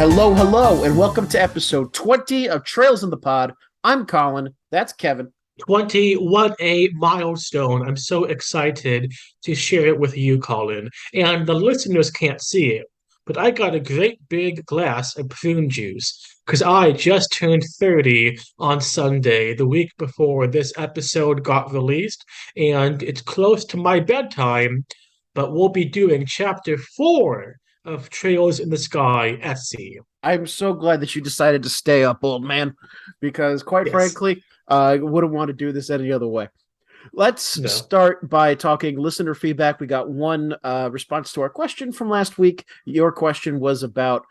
Hello, and welcome to episode 20 of Trails in the Pod. I'm Colin. That's Kevin. 20, what a milestone. I'm so excited to share it with you, Colin. And the listeners can't see it, but I got a great big glass of prune juice because I just turned 30 on Sunday, the week before this episode got released, and it's close to my bedtime, but we'll be doing chapter 4 of Trails in the Sky at Sea. I'm so glad that you decided to stay up, old man, because quite Yes. frankly, I wouldn't want to do this any other way. Let's No. start by talking listener feedback. We got one response to our question from last week. Your question was about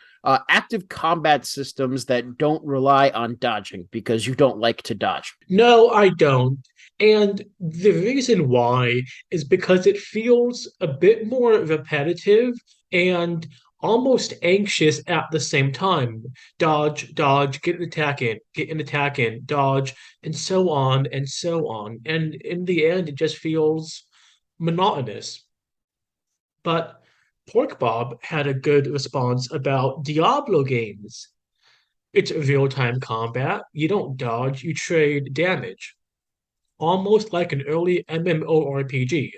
active combat systems that don't rely on dodging because you don't like to dodge. No, I don't. And the reason why is because it feels a bit more repetitive and almost anxious at the same time. Dodge, dodge, get an attack in, dodge, and so on and so on. And in the end, it just feels monotonous. But Pork Bob had a good response about Diablo games. It's real-time combat. You don't dodge, you trade damage almost like an early MMORPG.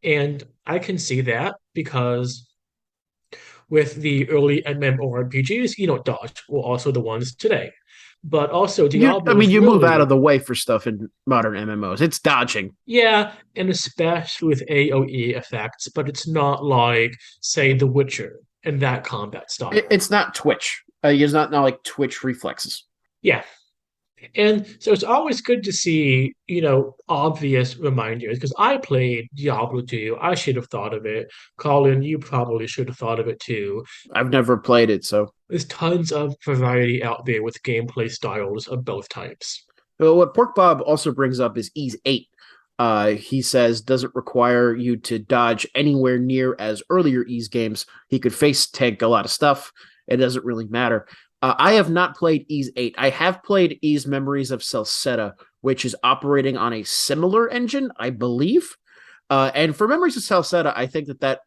And I can see that because with the early MMORPGs, you don't dodge. Well, also the ones today. But also Diablo is You move out of really, the way for stuff in modern MMOs. It's dodging. yeah, and especially with AoE effects, but it's not like, say, The Witcher and that combat style. It's not Twitch. It's not like Twitch reflexes. Yeah, and so it's always good to see, obvious reminders because I played Diablo 2. I should have thought of it. Colin, you probably should have thought of it too. I've never played it, so There's tons of variety out there with gameplay styles of both types. well, what Pork Bob also brings up is Ease 8. He says doesn't require you to dodge anywhere near as earlier Ease games. He could face tank a lot of stuff. It doesn't really matter. I have not played Ease 8. I have played Ease Memories of Celceta, which is operating on a similar engine, I believe. And for Memories of Celceta, I think that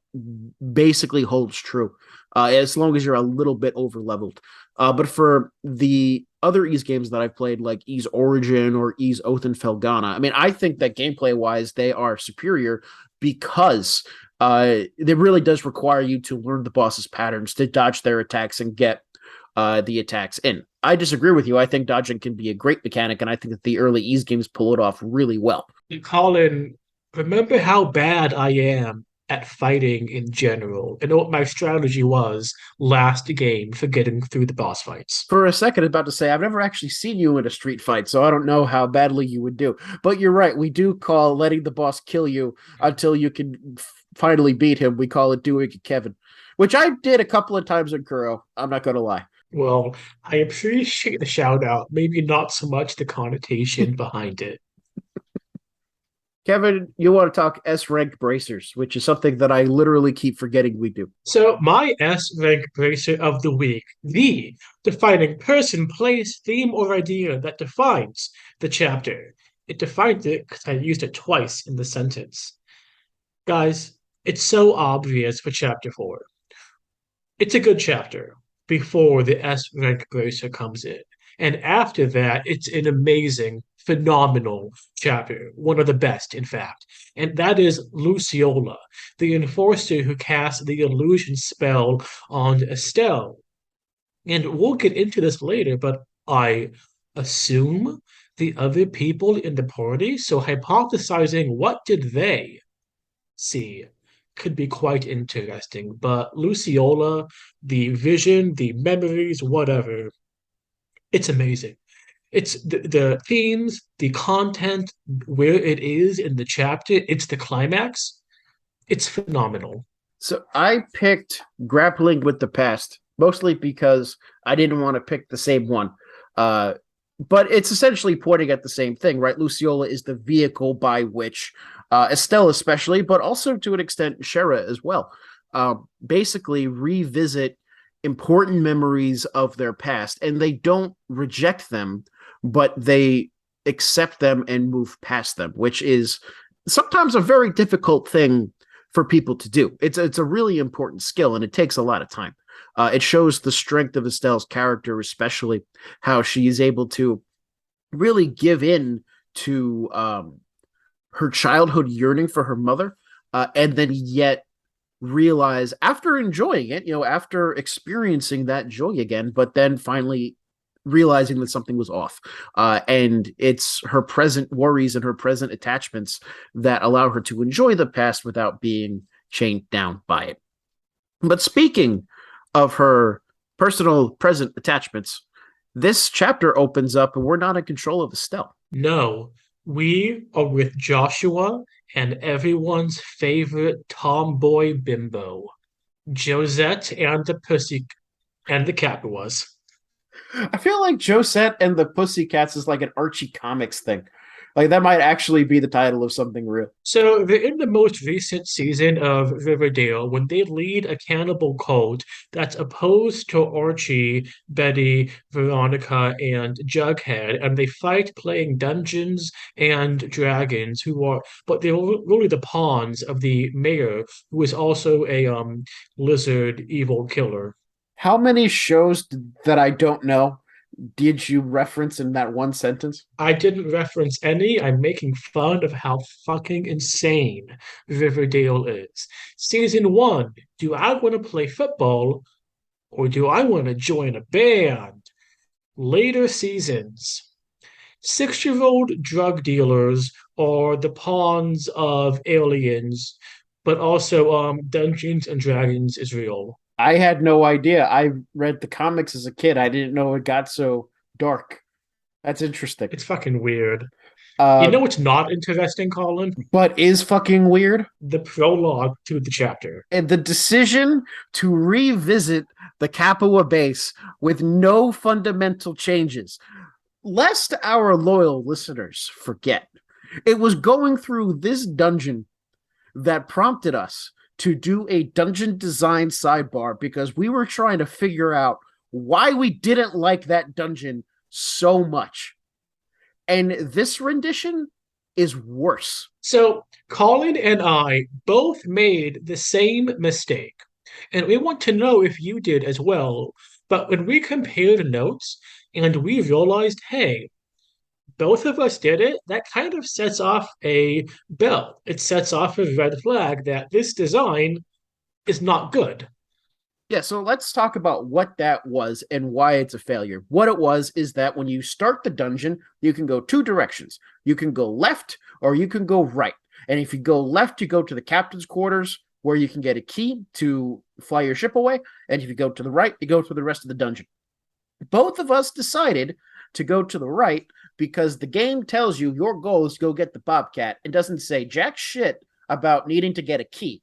basically holds true, as long as you're a little bit over leveled. But for the other Ease games that I've played, like Ease Origin or Ease Oath and Felghana, I mean, I think that gameplay wise, they are superior because it really does require you to learn the boss's patterns, to dodge their attacks and get the attacks in. I disagree with you. I think dodging can be a great mechanic, and I think that the early Ease games pull it off really well. Colin, remember how bad I am at fighting in general and what my strategy was last game for getting through the boss fights. For a second, I was about to say, I've never actually seen you in a street fight, so I don't know how badly you would do. But you're right. We do call letting the boss kill you until you can finally beat him. We call it doing it, Kevin, which I did a couple of times in Kuro. I'm not going to lie. Well, I appreciate the shout out, maybe not so much the connotation behind it. Kevin, you want to talk S rank bracers, which is something that I literally keep forgetting we do. So, my S rank bracer of the week, the defining person, place, theme, or idea that defines the chapter. It defines it because I used it twice in the sentence. Guys, it's so obvious for chapter 4. It's a good chapter before the S rank bracer comes in. And after that, it's an amazing, phenomenal chapter, one of the best, in fact. And that is Luciola, the enforcer who casts the illusion spell on Estelle. And we'll get into this later, but I assume the other people in the party, so hypothesizing what did they see could be quite interesting. But Luciola, the vision, the memories, whatever, it's amazing. It's the themes, the content, where it is in the chapter, it's the climax. It's phenomenal. So I picked grappling with the past, mostly because I didn't want to pick the same one. Uh, but it's essentially pointing at the same thing, right? Luciola is the vehicle by which Estelle, especially, but also to an extent, Schera as well, basically revisit important memories of their past. And they don't reject them, but they accept them and move past them, which is sometimes a very difficult thing for people to do. It's a really important skill, and it takes a lot of time. It shows the strength of Estelle's character, especially how she is able to really give in to her childhood yearning for her mother, and then yet realize after enjoying it, after experiencing that joy again, but then finally realizing that something was off. And it's her present worries and her present attachments that allow her to enjoy the past without being chained down by it. But speaking of her personal present attachments, this chapter opens up and we're not in control of Estelle. No, we are with Joshua and everyone's favorite tomboy bimbo, Josette and the Pussy and the Capuas. I feel like Josette and the Pussycats is like an Archie Comics thing. Like that might actually be the title of something real. So they're in the most recent season of Riverdale when they lead a cannibal cult that's opposed to Archie, Betty, Veronica, and Jughead, and they fight playing Dungeons and Dragons, but they're really the pawns of the mayor, who is also a lizard evil killer. How many shows that I don't know did you reference in that one sentence? I didn't reference any. I'm making fun of how fucking insane Riverdale is. Season one, do I want to play football or do I want to join a band? Later seasons, 6-year-old drug dealers are the pawns of aliens, but also Dungeons and Dragons is real. I had no idea. I read the comics as a kid. I didn't know it got so dark. That's interesting. It's fucking weird. You Uh, know what's not interesting, Colin? but is fucking weird. The prologue to the chapter. And the decision to revisit the Capua base with no fundamental changes, lest our loyal listeners forget, it was going through this dungeon that prompted us to do a dungeon design sidebar because we were trying to figure out why we didn't like that dungeon so much. And this rendition is worse. So Colin and I both made the same mistake, and we want to know if you did as well. But when we compared notes and we realized, hey, both of us did it, that kind of sets off a bell. It sets off a red flag that this design is not good. Yeah, so let's talk about what that was and why it's a failure. What it was is that when you start the dungeon, you can go two directions. You can go left or you can go right. And if you go left, you go to the captain's quarters where you can get a key to fly your ship away. And if you go to the right, you go to the rest of the dungeon. Both of us decided to go to the right because the game tells you your goal is to go get the Bobcat and doesn't say jack shit about needing to get a key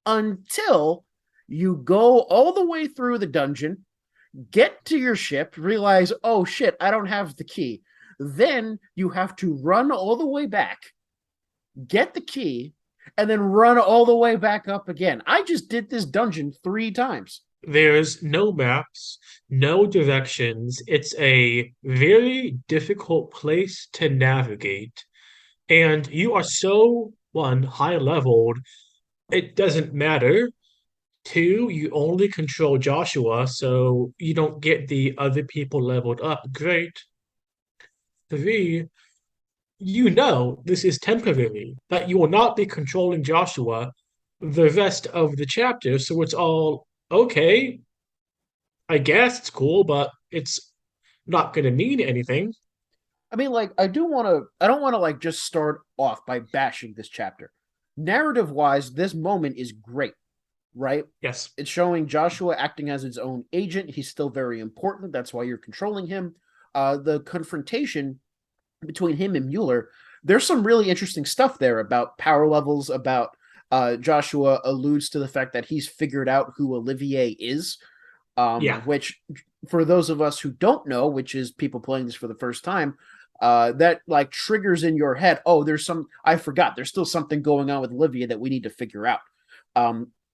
until you go all the way through the dungeon, get to your ship, realize, oh shit, I don't have the key. Then you have to run all the way back, get the key, and then run all the way back up again. I just did this dungeon 3 times. There's no maps, no directions. It's a very difficult place to navigate. And you are so, one, high leveled, it doesn't matter. Two, you only control Joshua, so you don't get the other people leveled up. Great. Three, you know this is temporary, that you will not be controlling Joshua the rest of the chapter, so it's all okay. I guess it's cool, but it's not going to mean anything. I mean, like, I don't want to like just start off by bashing this chapter. Narrative wise, this moment is great, right? Yes. It's showing Joshua acting as his own agent. He's still very important. That's why you're controlling him. The confrontation between him and Mueller, there's some really interesting stuff there about power levels, about Joshua alludes to the fact that he's figured out who Olivier is, Yeah. which for those of us who don't know, which is people playing this for the first time, that like triggers in your head, oh, I forgot, there's still something going on with Olivia that we need to figure out.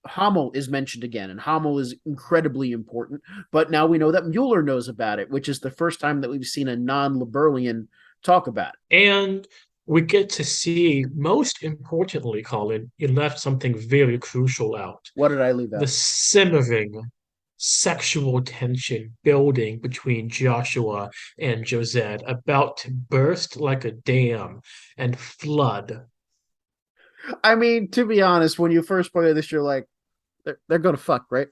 Hamel is mentioned again, and Hamel is incredibly important, but now we know that Mueller knows about it, which is the first time that we've seen a non-Liberlian talk about it. And we get to see, most importantly, Colin, you left something very crucial out. What did I leave out? The simmering, sexual tension building between Joshua and Josette, about to burst like a dam and flood. I mean, to be honest, when you first play this, you're like, they're gonna fuck, right?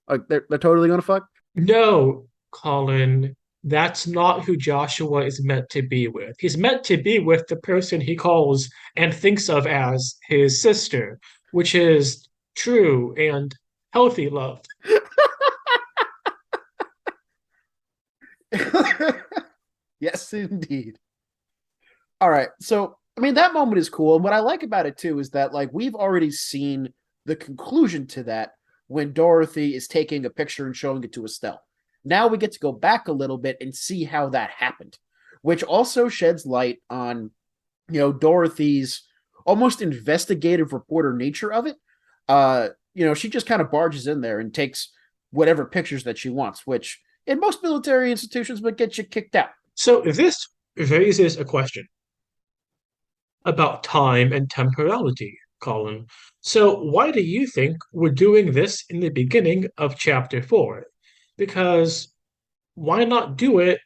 Like they're totally gonna fuck. No, Colin, that's not who Joshua is meant to be with. He's meant to be with the person he calls and thinks of as his sister, which is true and healthy love. Yes, indeed. All right. So, I mean, that moment is cool. And what I like about it too is that like we've already seen the conclusion to that when Dorothy is taking a picture and showing it to Estelle. Now we get to go back a little bit and see how that happened, which also sheds light on, Dorothy's almost investigative reporter nature of it. She just kind of barges in there and takes whatever pictures that she wants, which in most military institutions would get you kicked out. So this raises a question about time and temporality, Colin. So why do you think we're doing this in the beginning of chapter 4? Because why not do it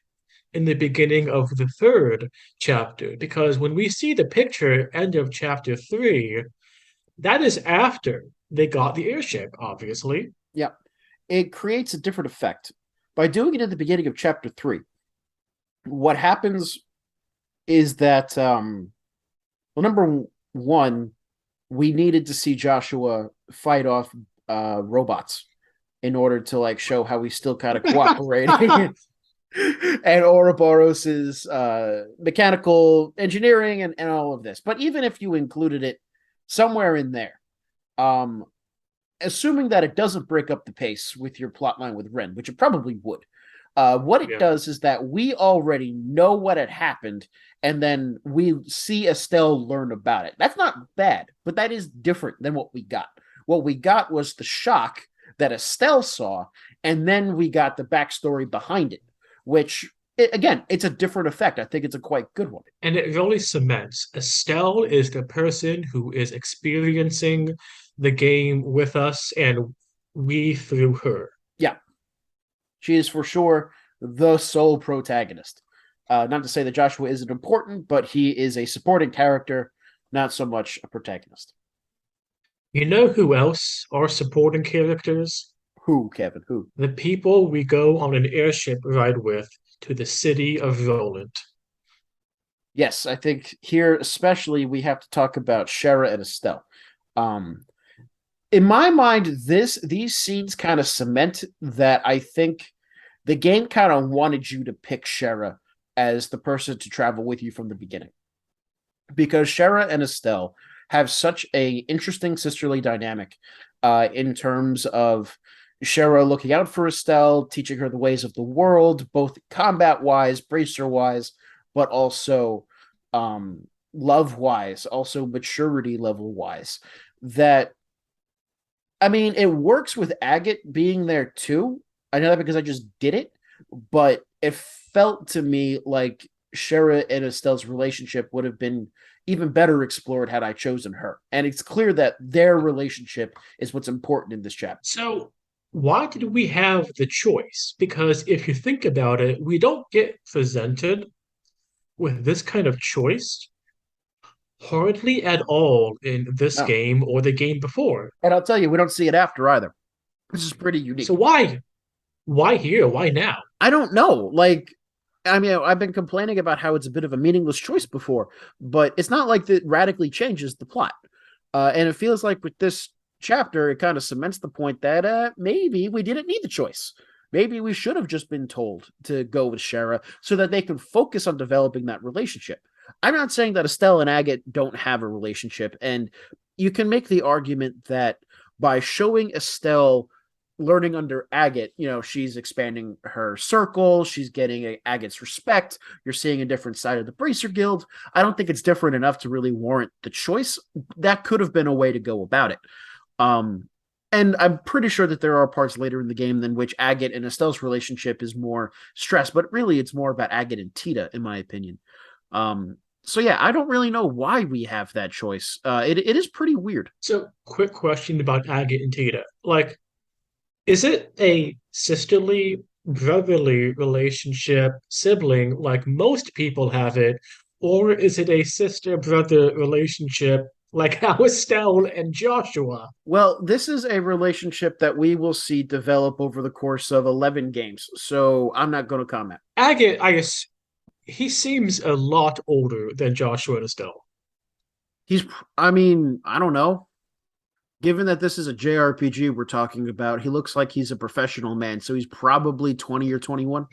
in the beginning of the third chapter? Because when we see the picture end of chapter 3, that is after they got the airship, obviously. Yeah, it creates a different effect. By doing it at the beginning of chapter 3, what happens is that, well, number one, we needed to see Joshua fight off robots in order to like show how he's still kind of cooperating. And Ouroboros's mechanical engineering and all of this. But even if you included it somewhere in there, um, assuming that it doesn't break up the pace with your plotline with Ren, which it probably would, what it Yeah. does is that we already know what had happened, and then we see Estelle learn about it. That's not bad, but that is different than what we got. What we got was the shock that Estelle saw, and then we got the backstory behind it, which, again, it's a different effect. I think it's a quite good one. And it really cements Estelle is the person who is experiencing the game with us and we through her. Yeah, she is for sure the sole protagonist. Not to say that Joshua isn't important, but he is a supporting character, not so much a protagonist. You know who else are supporting characters? Who, Kevin? Who? The people we go on an airship ride with to the city of Rolent. Yes, I think here especially we have to talk about Schera and Estelle. Um, in my mind, these scenes kind of cement that I think the game kind of wanted you to pick Schera as the person to travel with you from the beginning, because Schera and Estelle have such a interesting sisterly dynamic in terms of Schera looking out for Estelle, teaching her the ways of the world, both combat wise, bracer wise, but also love wise, also maturity level wise. That, I mean, it works with Agate being there too. I know that because I just did it, but it felt to me like Schera and Estelle's relationship would have been even better explored had I chosen her. And it's clear that their relationship is what's important in this chapter. So, why did we have the choice? Because if you think about it, we don't get presented with this kind of choice hardly at all in this No. game or the game before. And I'll tell you, we don't see it after either. This is pretty So unique. why? Why here? Why now? I don't know. Like, I mean, I've been complaining about how it's a bit of a meaningless choice before, but it's not like that radically changes the plot. And it feels like with this chapter, it kind of cements the point that maybe we didn't need the choice. Maybe we should have just been told to go with Schera so that they could focus on developing that relationship. I'm not saying that Estelle and Agate don't have a relationship, and you can make the argument that by showing Estelle learning under Agate, she's expanding her circle, she's getting Agate's respect, you're seeing a different side of the Bracer Guild. I don't think it's different enough to really warrant the choice. That could have been a way to go about it. And I'm pretty sure that there are parts later in the game in which Agate and Estelle's relationship is more stressed, but really it's more about Agate and Tita, in my opinion. So yeah, I don't really know why we have that choice. It is pretty weird. So, quick question about Agate and Tita. Like, Is it a sisterly, brotherly relationship, sibling, like most people have it, or is it a sister-brother relationship like how Estelle and Joshua? Well, this is a relationship that we will see develop over the course of 11 games, so I'm not going to comment. Agate, I guess he seems a lot older than Joshua and Estelle. He's, I mean, I don't know. Given that this is a JRPG we're talking about, he looks like he's a professional man, so he's probably 20 or 21.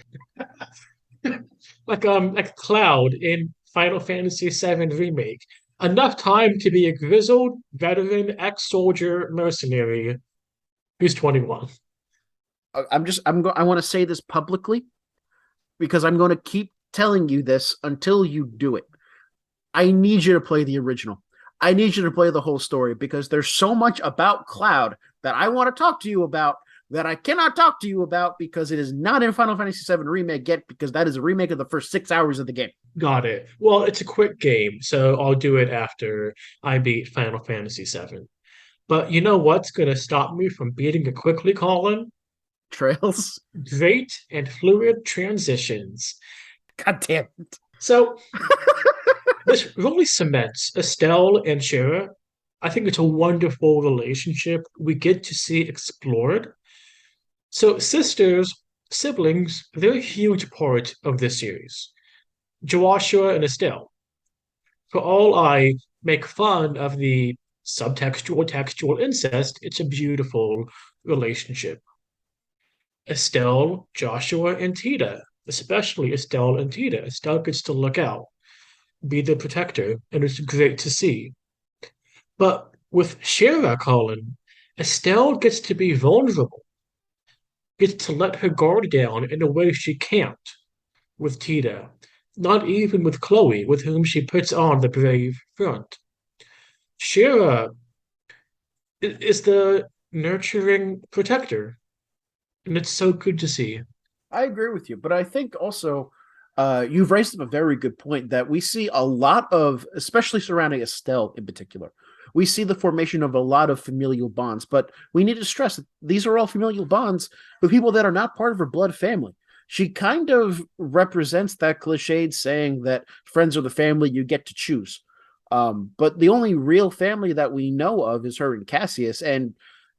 Like Cloud in Final Fantasy VII Remake. Enough time to be a grizzled veteran ex-soldier mercenary who's 21. I want to say this publicly because I'm going to keep telling you this until you do it. I need you to play the original. I need you to play the whole story because there's so much about Cloud that I want to talk to you about that I cannot talk to you about because it is not in Final Fantasy VII Remake yet because that is a remake of the first 6 hours of the game. Got it. Well, it's a quick game, so I'll do it after I beat Final Fantasy VII. But you know what's going to stop me from beating it quickly, Colin? Trails. Great and fluid transitions. God damn it. So this really cements Estelle and Schera. I think it's a wonderful relationship we get to see explored. So sisters, siblings, they're a huge part of this series. Joshua and Estelle. For all I make fun of the subtextual textual incest, it's a beautiful relationship. Estelle, Joshua, and Tita, especially Estelle and Tita. Estelle gets to look out, be the protector, and it's great to see. But with Schera, Colin, Estelle gets to be vulnerable, gets to let her guard down in a way she can't with Tita, not even with Chloe, with whom she puts on the brave front. Schera is the nurturing protector, and it's so good to see. I agree with you, but I think also you've raised up a very good point that we see a lot of, especially surrounding Estelle in particular, we see the formation of a lot of familial bonds, but we need to stress that these are all familial bonds with people that are not part of her blood family. She kind of represents that cliched saying that friends are the family you get to choose. But the only real family that we know of is her and Cassius, and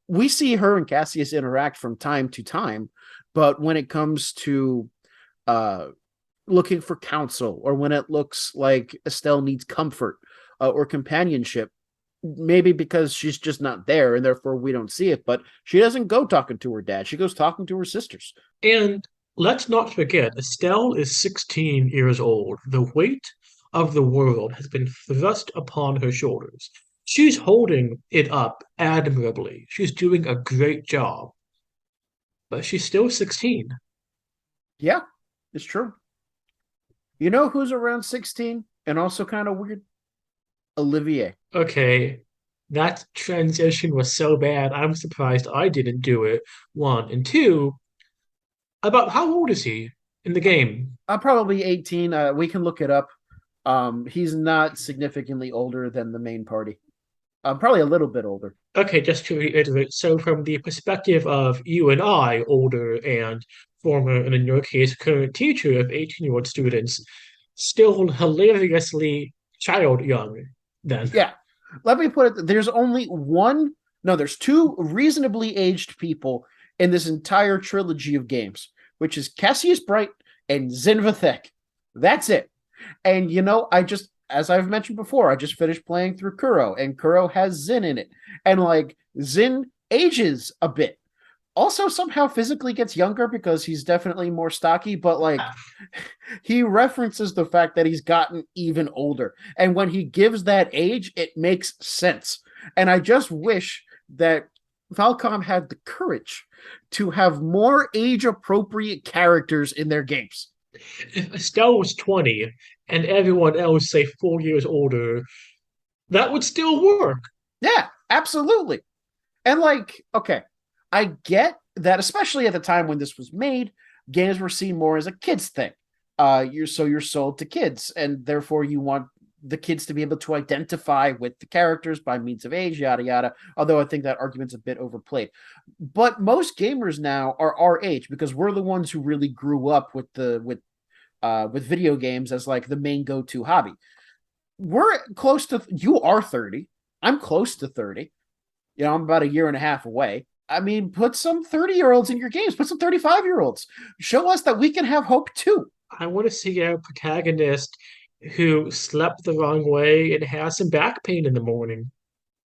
we see her and Cassius interact from time to time. But when it comes to uh, looking for counsel, or when it looks like Estelle needs comfort or companionship, maybe because she's just not there and therefore we don't see it, but she doesn't go talking to her dad. She goes talking to her sisters. And let's not forget, Estelle is 16 years old. The weight of the world has been thrust upon her shoulders. She's holding it up admirably. She's doing a great job, but she's still 16. Yeah, it's true. You know who's around 16 and also kind of weird? Olivier. Okay, that transition was so bad. I'm surprised I didn't do it. One. And two, about how old is he in the game? I'm probably 18. We can look it up. He's not significantly older than the main party. Probably a little bit older. Okay, just to reiterate, so from the perspective of you and I, older and former, and in your case, current teacher of 18-year-old students, still hilariously child young, then. Yeah. Let me put it, there's only one, no, there's two reasonably aged people in this entire trilogy of games, which is Cassius Bright and Zinvathek. That's it. And as I've mentioned before, I just finished playing through Kuro, and Kuro has Zin in it. And like Zin ages a bit. Also somehow physically gets younger because he's definitely more stocky, but like he references the fact that he's gotten even older. And when he gives that age, it makes sense. And I just wish that Falcom had the courage to have more age appropriate characters in their games. If Estelle was 20 and everyone else, say, 4 years older, that would still work. Yeah, absolutely. And like, okay, I get that, especially at the time when this was made, games were seen more as a kids thing. You're sold to kids, and therefore you want the kids to be able to identify with the characters by means of age, yada yada. Although I think that argument's a bit overplayed. But most gamers now are our age because we're the ones who really grew up with video games as like the main go-to hobby. We're close to you are 30. I'm close to 30. I'm about a year and a half away. I mean, put some 30-year-olds in your games, put some 35-year-olds. Show us that we can have hope too. I want to see a protagonist who slept the wrong way and has some back pain in the morning.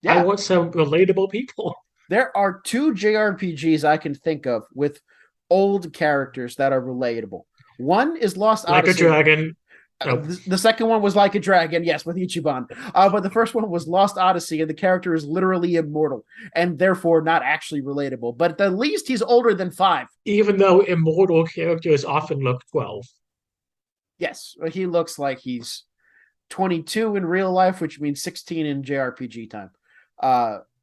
I Yeah. want some relatable people. There are two JRPGs I can think of with old characters that are relatable. One is Lost Like a Odyssey. dragon. Nope. The second one was Like a Dragon, yes, with Ichiban. But the first one was Lost Odyssey, and the character is literally immortal and therefore not actually relatable. But at least he's older than 5. Even though immortal characters often look 12. Yes, he looks like he's 22 in real life, which means 16 in JRPG time.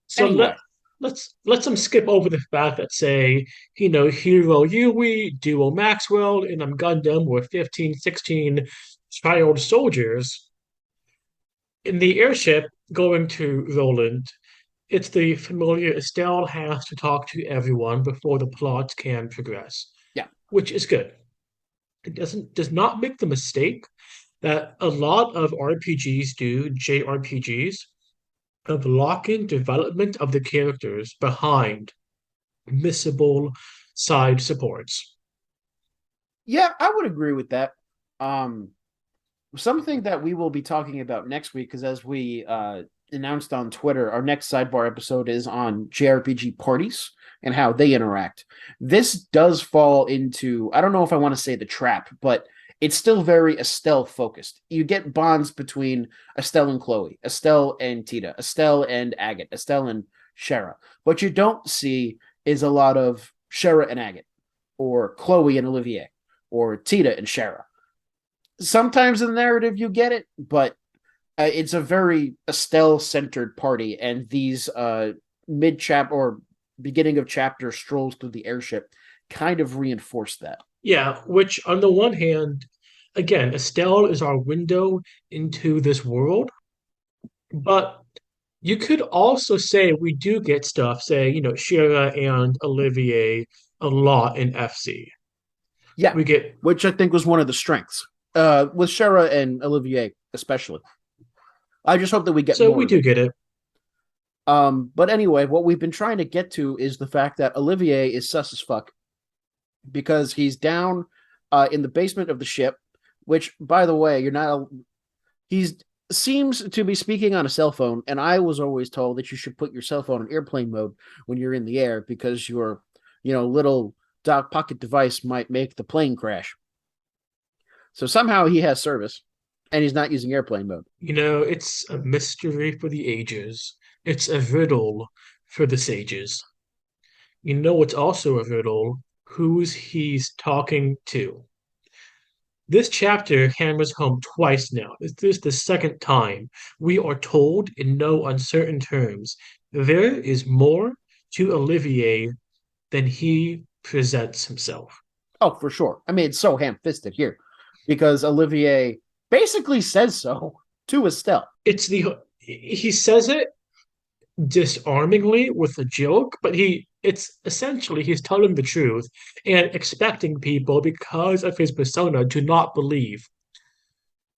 So Anyway, let's them skip over the fact that say, Hero Yui, Duo Maxwell, and Gundam were 15, 16 child soldiers. In the airship going to Rolent, it's the familiar Estelle has to talk to everyone before the plot can progress, yeah, which is good. It does not make the mistake that a lot of RPGs do, JRPGs, of locking development of the characters behind missable side supports. yeah, I would agree with that. Um, Something that we will be talking about next week, because as we announced on Twitter, our next sidebar episode is on JRPG parties and how they interact. This does fall into, I don't know if I want to say the trap, but it's still very Estelle focused. You get bonds between Estelle and Chloe, Estelle and Tita, Estelle and Agate, Estelle and Schera. What you don't see is a lot of Schera and Agate, or Chloe and Olivier, or Tita and Schera. Sometimes in the narrative you get it, but it's a very Estelle centered party, and these mid chap or beginning of chapter strolls through the airship kind of reinforce that. Yeah, which on the one hand, again, Estelle is our window into this world, but you could also say we do get stuff, say, Shira and Olivier a lot in FC. Yeah, We get which I think was one of the strengths with Schera and Olivier especially. I just hope that we get so more we of do it. get it. But anyway, what we've been trying to get to is the fact that Olivier is sus as fuck because he's down in the basement of the ship, which, by the way, you're not. He's seems to be speaking on a cell phone, and I was always told that you should put your cell phone in airplane mode when you're in the air because your, little dock pocket device might make the plane crash. So somehow he has service, and he's not using airplane mode. It's a mystery for the ages. It's a riddle for the sages. What's also a riddle? Who's he's talking to? This chapter hammers home twice now. This is the second time we are told in no uncertain terms there is more to Olivier than he presents himself. Oh, for sure. I mean, it's so ham-fisted here because Olivier basically says so to Estelle. He says it disarmingly with a joke, but it's essentially he's telling the truth and expecting people because of his persona to not believe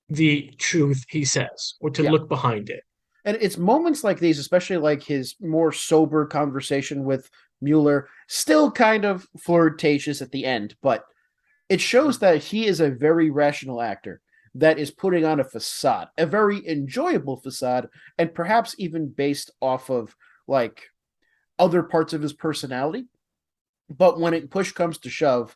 the truth he says or to Yeah. look behind it. And it's moments like these, especially like his more sober conversation with Mueller, still kind of flirtatious at the end, but it shows that he is a very rational actor that is putting on a facade, a very enjoyable facade, and perhaps even based off of like other parts of his personality. But when it push comes to shove,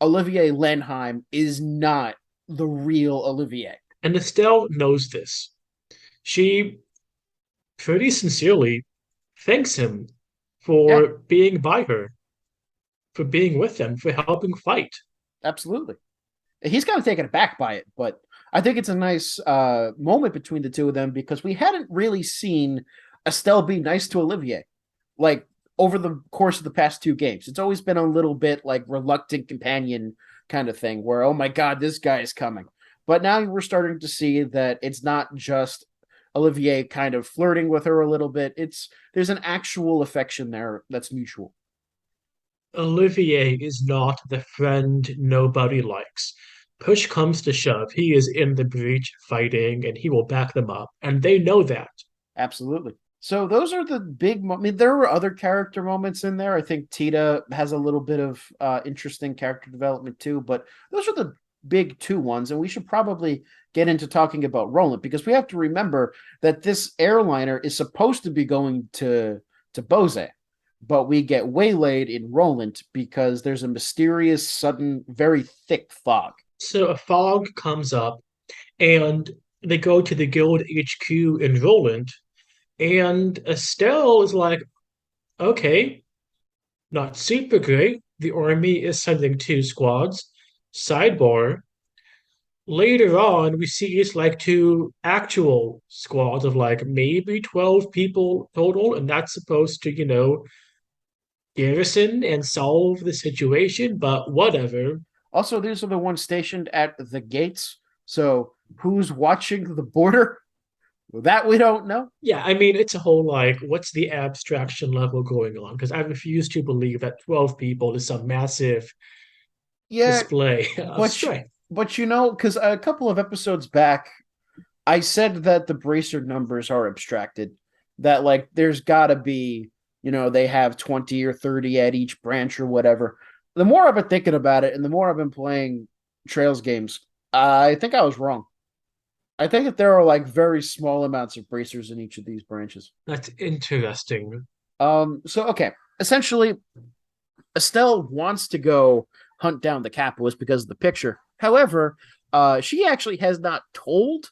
Olivier Lenheim is not the real Olivier. And Estelle knows this. She pretty sincerely thanks him Yeah, for being by her, for being with them, for helping fight. absolutely. He's kind of taken aback by it, but I think it's a nice moment between the two of them because we hadn't really seen Estelle be nice to Olivier like over the course of the past 2 games. It's always been a little bit like reluctant companion kind of thing where, oh my God, this guy is coming. But now we're starting to see that it's not just Olivier kind of flirting with her a little bit. There's an actual affection there that's mutual. Olivier is not the friend nobody likes. Push comes to shove, he is in the breach fighting and he will back them up. And they know that. Absolutely. So those are the big. I mean, there were other character moments in there. I think Tita has a little bit of interesting character development too, but those are the big two ones. And we should probably get into talking about Rolent because we have to remember that this airliner is supposed to be going to Bose, but we get waylaid in Rolent because there's a mysterious, sudden, very thick fog. So a fog comes up and they go to the guild HQ in Rolent, and Estelle is like, okay, not super great. The army is sending two squads. Sidebar, later on, we see it's like two actual squads of like maybe 12 people total, and that's supposed to, garrison and solve the situation, but whatever. Also, these are the ones stationed at the gates. So who's watching the border? That we don't know. Yeah, I mean, it's a whole like, what's the abstraction level going on? Because I refuse to believe that 12 people is some massive Yeah, display of but strength. but because a couple of episodes back, I said that the bracer numbers are abstracted. That like there's got to be they have 20 or 30 at each branch or whatever. The more I've been thinking about it, and the more I've been playing Trails games, I think I was wrong. I think that there are like very small amounts of bracers in each of these branches. That's interesting. So okay, essentially, Estelle wants to go hunt down the Capuas because of the picture. However, she actually has not told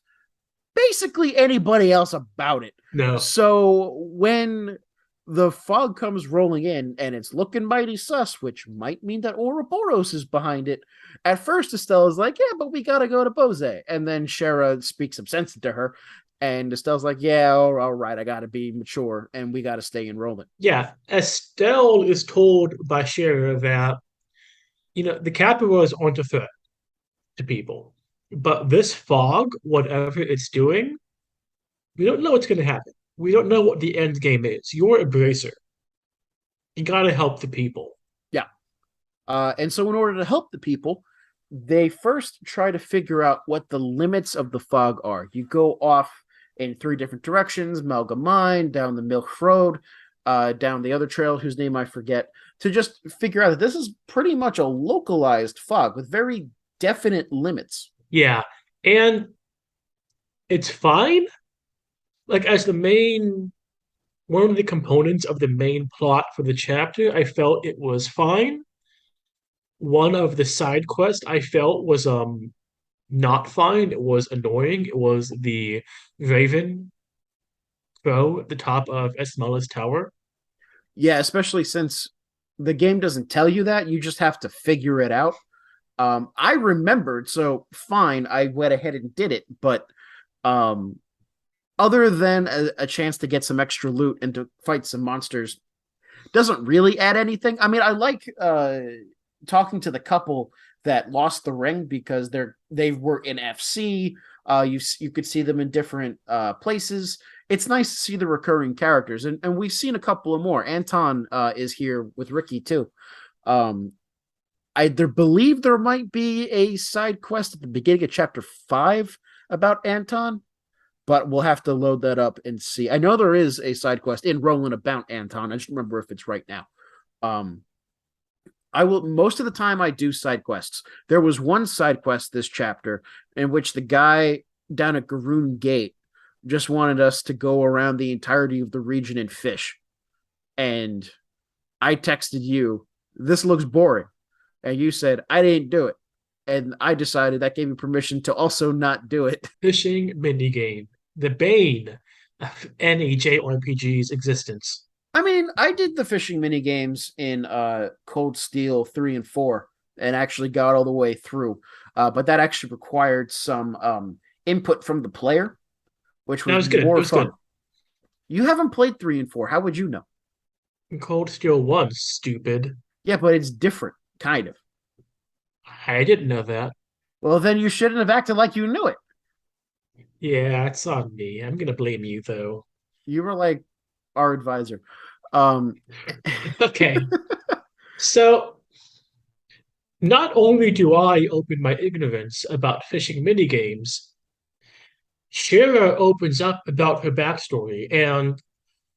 basically anybody else about it. No. So when the fog comes rolling in and it's looking mighty sus, which might mean that Ouroboros is behind it. At first, Estelle is like, yeah, but we got to go to Bose. And then Schera speaks some sense into her. And Estelle's like, yeah, all right, I got to be mature and we got to stay in Rolent. Yeah, Estelle is told by Schera that, the Capuas aren't a threat to people. But this fog, whatever it's doing, we don't know what's going to happen. We don't know what the end game is. You're a bracer. You got to help the people. Yeah. And so, in order to help the people, they first try to figure out what the limits of the fog are. You go off in three different directions: Malga Mine, down the Milk Road, down the other trail whose name I forget, to just figure out that this is pretty much a localized fog with very definite limits. Yeah. And it's fine. Like, as the main, one of the components of the main plot for the chapter, I felt it was fine. One of the side quests I felt was not fine. It was annoying. It was the Raven Crow at the top of Esmela's tower. Yeah, especially since the game doesn't tell you that, you just have to figure it out. I remembered, so fine, I went ahead and did it, but um, other than a chance to get some extra loot and to fight some monsters, doesn't really add anything. I mean, I like talking to the couple that lost the ring because they were in FC. You could see them in different places. It's nice to see the recurring characters, and we've seen a couple of more. Anton is here with Ricky too. Believe there might be a side quest at the beginning of chapter 5 about Anton, but we'll have to load that up and see. I know there is a side quest in Rolent about Anton. I just remember if it's right now. I will most of the time I do side quests. There was one side quest this chapter in which the guy down at Garoon Gate just wanted us to go around the entirety of the region and fish. And I texted you, this looks boring. And you said, I didn't do it. And I decided that gave me permission to also not do it. Fishing minigame, the bane of any JRPG's existence. I mean, I did the fishing mini games in Cold Steel 3 and 4 and actually got all the way through. But that actually required some input from the player, which That was was good. It more was fun. good. You haven't played 3 and 4. How would you know? Cold Steel 1, stupid. Yeah, but it's different, kind of. I didn't know that. Well, then you shouldn't have acted like you knew it. Yeah, it's on me. I'm gonna blame you though. You were like our advisor. Um, Okay. So not only do I open my ignorance about fishing minigames, Schera opens up about her backstory, and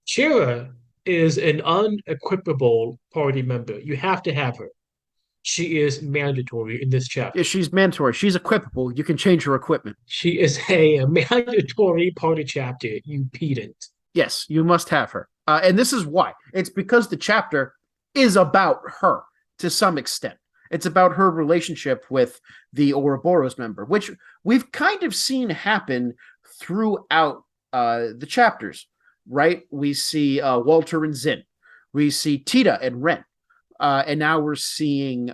Schera is an unequipable party member. You have to have her. She is mandatory in this yeah, chapter. she's mandatory. She's equipable. You can change her equipment. She is a mandatory party chapter, you pedant. Yes, you must have her. And this is why. It's because the chapter is about her to some extent. It's about her relationship with the Ouroboros member, which we've kind of seen happen throughout the chapters, right? We see Walter and Zinn. We see Tita and Ren. And now we're seeing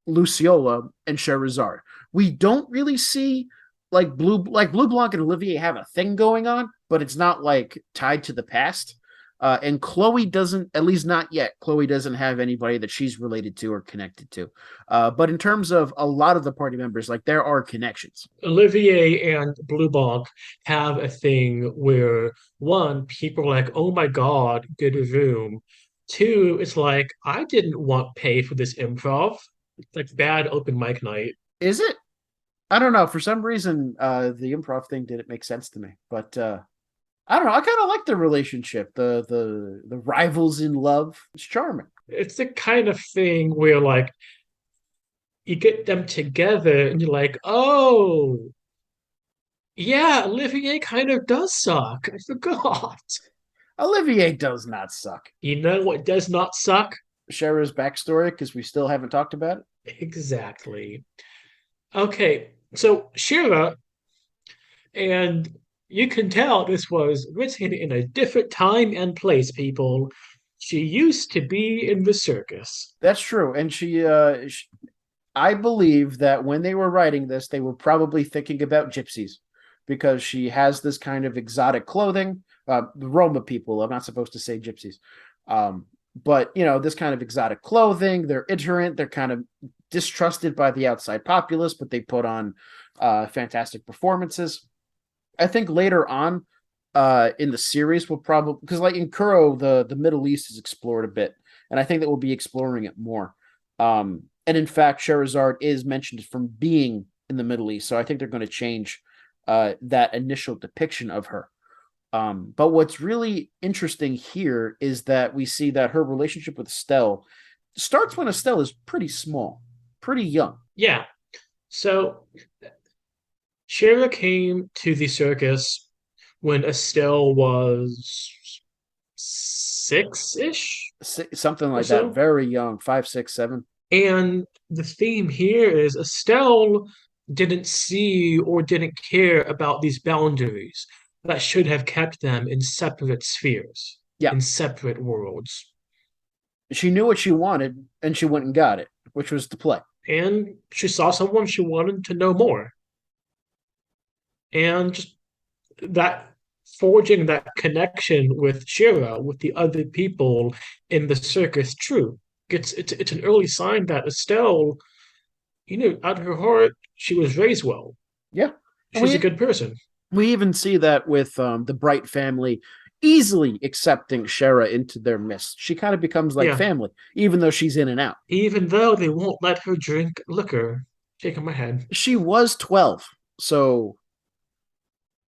Luciola and Scherazard. We don't really see Blue Blanc and Olivier have a thing going on, but it's not like tied to the past. And Chloe doesn't, at least not yet. Chloe doesn't have anybody that she's related to or connected to. But in terms of a lot of the party members, like there are connections. Olivier and Blue Bonk have a thing where one, people are like, oh my God, good room. Two, it's like, I didn't want pay for this improv. It's like bad open mic night. Is it? I don't know. For some reason, the improv thing didn't make sense to me. But I don't know. I kind of like the relationship. The rivals in love. It's charming. It's the kind of thing where like you get them together and you're like, oh, yeah, Olivier kind of does suck. I forgot. Olivier does not suck. You know what does not suck? Shara's backstory, because we still haven't talked about it. Exactly. Okay, so Schera, and you can tell this was written in a different time and place, people. She used to be in the circus. That's true. And I believe that when they were writing this, they were probably thinking about gypsies because she has this kind of exotic clothing. The Roma people, I'm not supposed to say gypsies. But, this kind of exotic clothing, they're iterant, they're kind of distrusted by the outside populace, but they put on fantastic performances. I think later on in the series, we'll probably, because like in Kuro, the Middle East is explored a bit, and I think that we'll be exploring it more. And in fact, Sherazard is mentioned from being in the Middle East, so I think they're going to change that initial depiction of her. But what's really interesting here is that we see that her relationship with Estelle starts when Estelle is pretty small, pretty young. Yeah. So Schera came to the circus when Estelle was six-ish Something or like that, so. very young, 5, 6, 7. And the theme here is Estelle didn't see or didn't care about these boundaries that should have kept them in separate spheres, Yeah, in separate worlds. she knew what she wanted and she went and got it, which was to play. And she saw someone she wanted to know more. And just that forging that connection with Shira, with the other people in the circus, true. It's an early sign that Estelle, out of her heart, she was raised well. Yeah, and She's a good person. we even see that with the Bright family easily accepting Shera into their midst. She kind of becomes like Yeah. family, even though she's in and out. Even though they won't let her drink liquor. Shaking my head. She was 12, so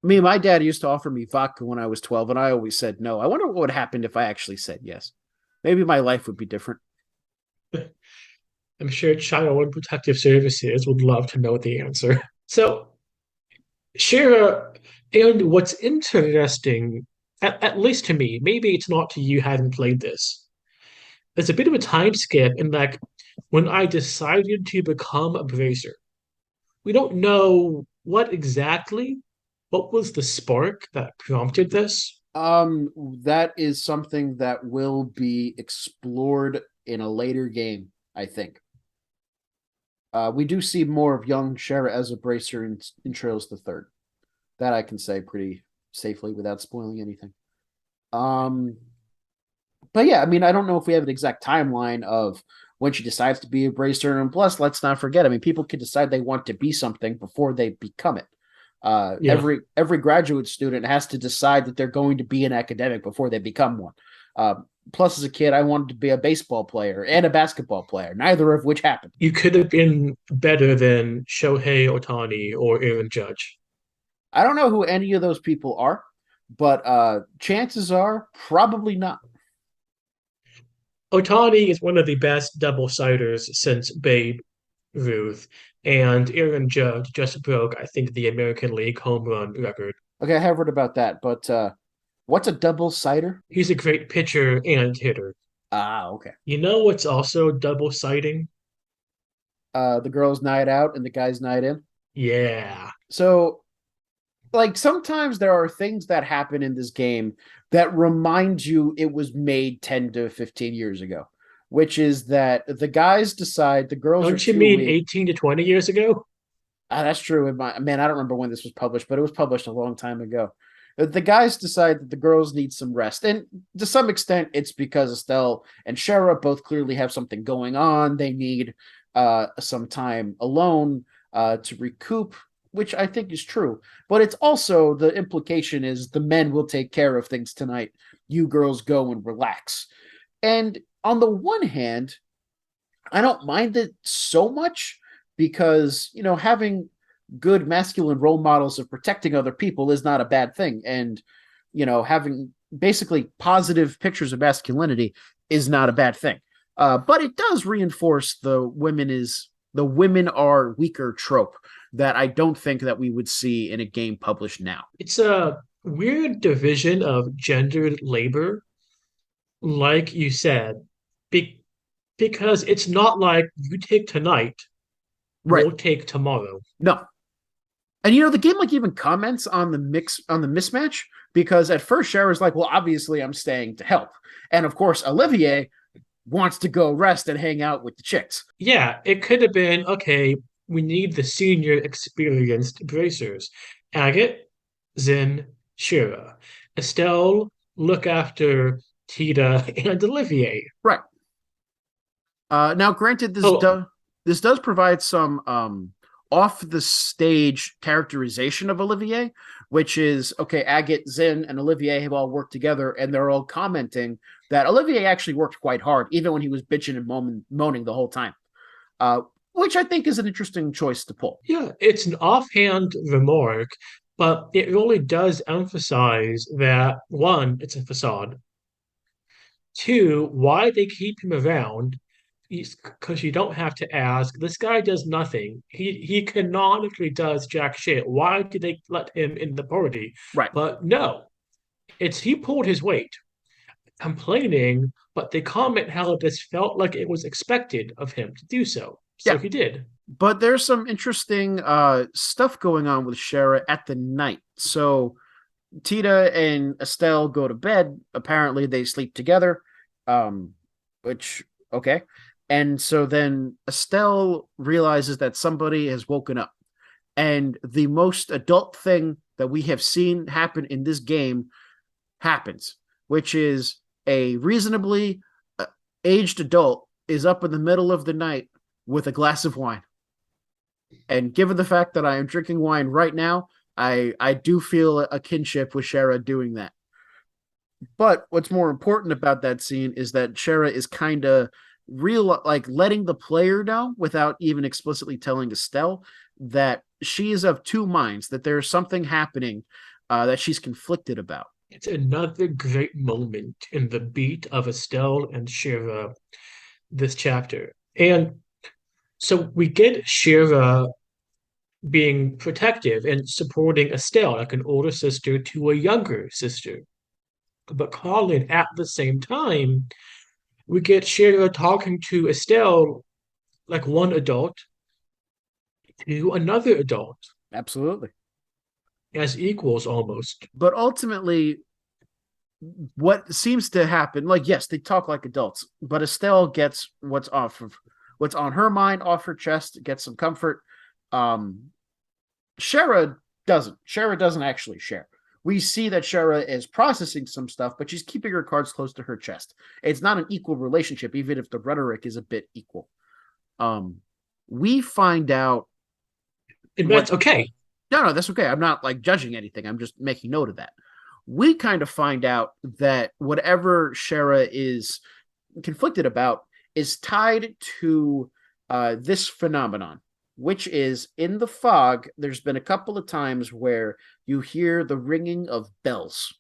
me and my dad used to offer me vodka when I was 12, and I always said no. I wonder what would happen if I actually said yes. Maybe my life would be different. I'm sure Child and Protective Services would love to know the answer. So, Shira, and what's interesting, at least to me, maybe it's not to you having played this, there's a bit of a time skip in like when I decided to become a bracer. We don't know what was the spark that prompted this. That is something that will be explored in a later game, I think. We do see more of young Shara as a bracer in Trails the Third. That I can say pretty safely without spoiling anything. Um, but yeah, I mean, I don't know if we have an exact timeline of when she decides to be a bracer. And plus, let's not forget, I mean, people can decide they want to be something before they become it. Yeah. Every graduate student has to decide that they're going to be an academic before they become one. Uh, Plus, as a kid, I wanted to be a baseball player and a basketball player, neither of which happened. You could have been better than Shohei Ohtani or Aaron Judge. I don't know who any of those people are, but chances are probably not. Ohtani is one of the best double-siders since Babe Ruth, and Aaron Judge just broke, I think, the American League home run record. Okay, I have heard about that, but what's a double sider? He's a great pitcher and hitter. Ah, okay. You know what's also double-siding? The girls' night out and the guys' night in. Yeah. So, like, sometimes there are things that happen in this game that remind you it was made 10 to 15 years ago, which is that the guys decide the girls are Don't you too mean weak. 18 to 20 years ago? That's true. Man, I don't remember when this was published, but it was published a long time ago. The guys decide that the girls need some rest. And to some extent, it's because Estelle and Schera both clearly have something going on. They need some time alone to recoup, which I think is true. But it's also the implication is the men will take care of things tonight. You girls go and relax. And on the one hand, I don't mind it so much because, having good masculine role models of protecting other people is not a bad thing. And, having basically positive pictures of masculinity is not a bad thing. But it does reinforce the women are weaker trope that I don't think that we would see in a game published now. It's a weird division of gendered labor, like you said, be because it's not like you take tonight, Right. we'll take tomorrow. No. And the game like even comments on the mismatch because at first Cher like, well, obviously I'm staying to help. And of course, Olivier wants to go rest and hang out with the chicks. Yeah, it could have been okay, we need the senior experienced bracers. Agate, Zin, Shira. Estelle, look after Tita and Olivier. Right. Now, granted, Oh, this does provide some off the stage characterization of Olivier, which is okay. Agate, Zin, and Olivier have all worked together, and they're all commenting that Olivier actually worked quite hard, even when he was bitching and moaning the whole time. Which I think is an interesting choice to pull. yeah, it's an offhand remark, but it really does emphasize that one, it's a facade. Two, why they keep him around because you don't have to ask. This guy does nothing. He canonically does jack shit. Why did they let him in the party? Right. But no, it's he pulled his weight, complaining, but they comment how this felt like it was expected of him to do so. So Yeah. he did. But there's some interesting stuff going on with Schera at the night. So Tita and Estelle go to bed. Apparently, they sleep together, which, okay. And so then Estelle realizes that somebody has woken up. And the most adult thing that we have seen happen in this game happens, which is a reasonably aged adult is up in the middle of the night with a glass of wine. And given the fact that I am drinking wine right now, I do feel a kinship with Schera doing that. But what's more important about that scene is that Schera is kind of real, like letting the player know without even explicitly telling Estelle that she is of two minds, that there's something happening that she's conflicted about. It's another great moment in the beat of Estelle and Shira this chapter. And so we get Shira being protective and supporting Estelle, like an older sister to a younger sister. But Colin, at the same time, we get Shira talking to Estelle like one adult to another adult Absolutely. as equals almost. But ultimately, what seems to happen, like, yes, they talk like adults, but Estelle gets what's on her mind off her chest, gets some comfort. Schera doesn't. Schera doesn't actually share, we see that Schera is processing some stuff, but she's keeping her cards close to her chest. It's not an equal relationship, even if the rhetoric is a bit equal. Um, we find out And what. that's okay. No, that's okay. I'm not like judging anything. I'm just making note of that. We kind of find out that whatever Schera is conflicted about is tied to this phenomenon, which is in the fog. There's been a couple of times where you hear the ringing of bells.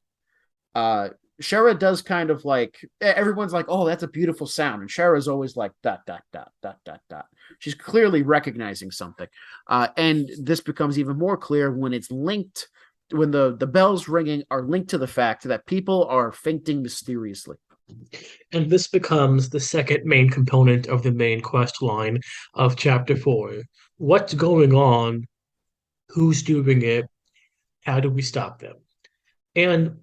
Schera does kind of like everyone's like, "Oh, that's a beautiful sound," and Shara's always like, "Dot dot dot dot dot dot." She's clearly recognizing something, and this becomes even more clear when it's linked when the bells ringing are linked to the fact that people are fainting mysteriously. And this becomes the second main component of the main quest line of chapter 4. What's going on? Who's doing it? How do we stop them? And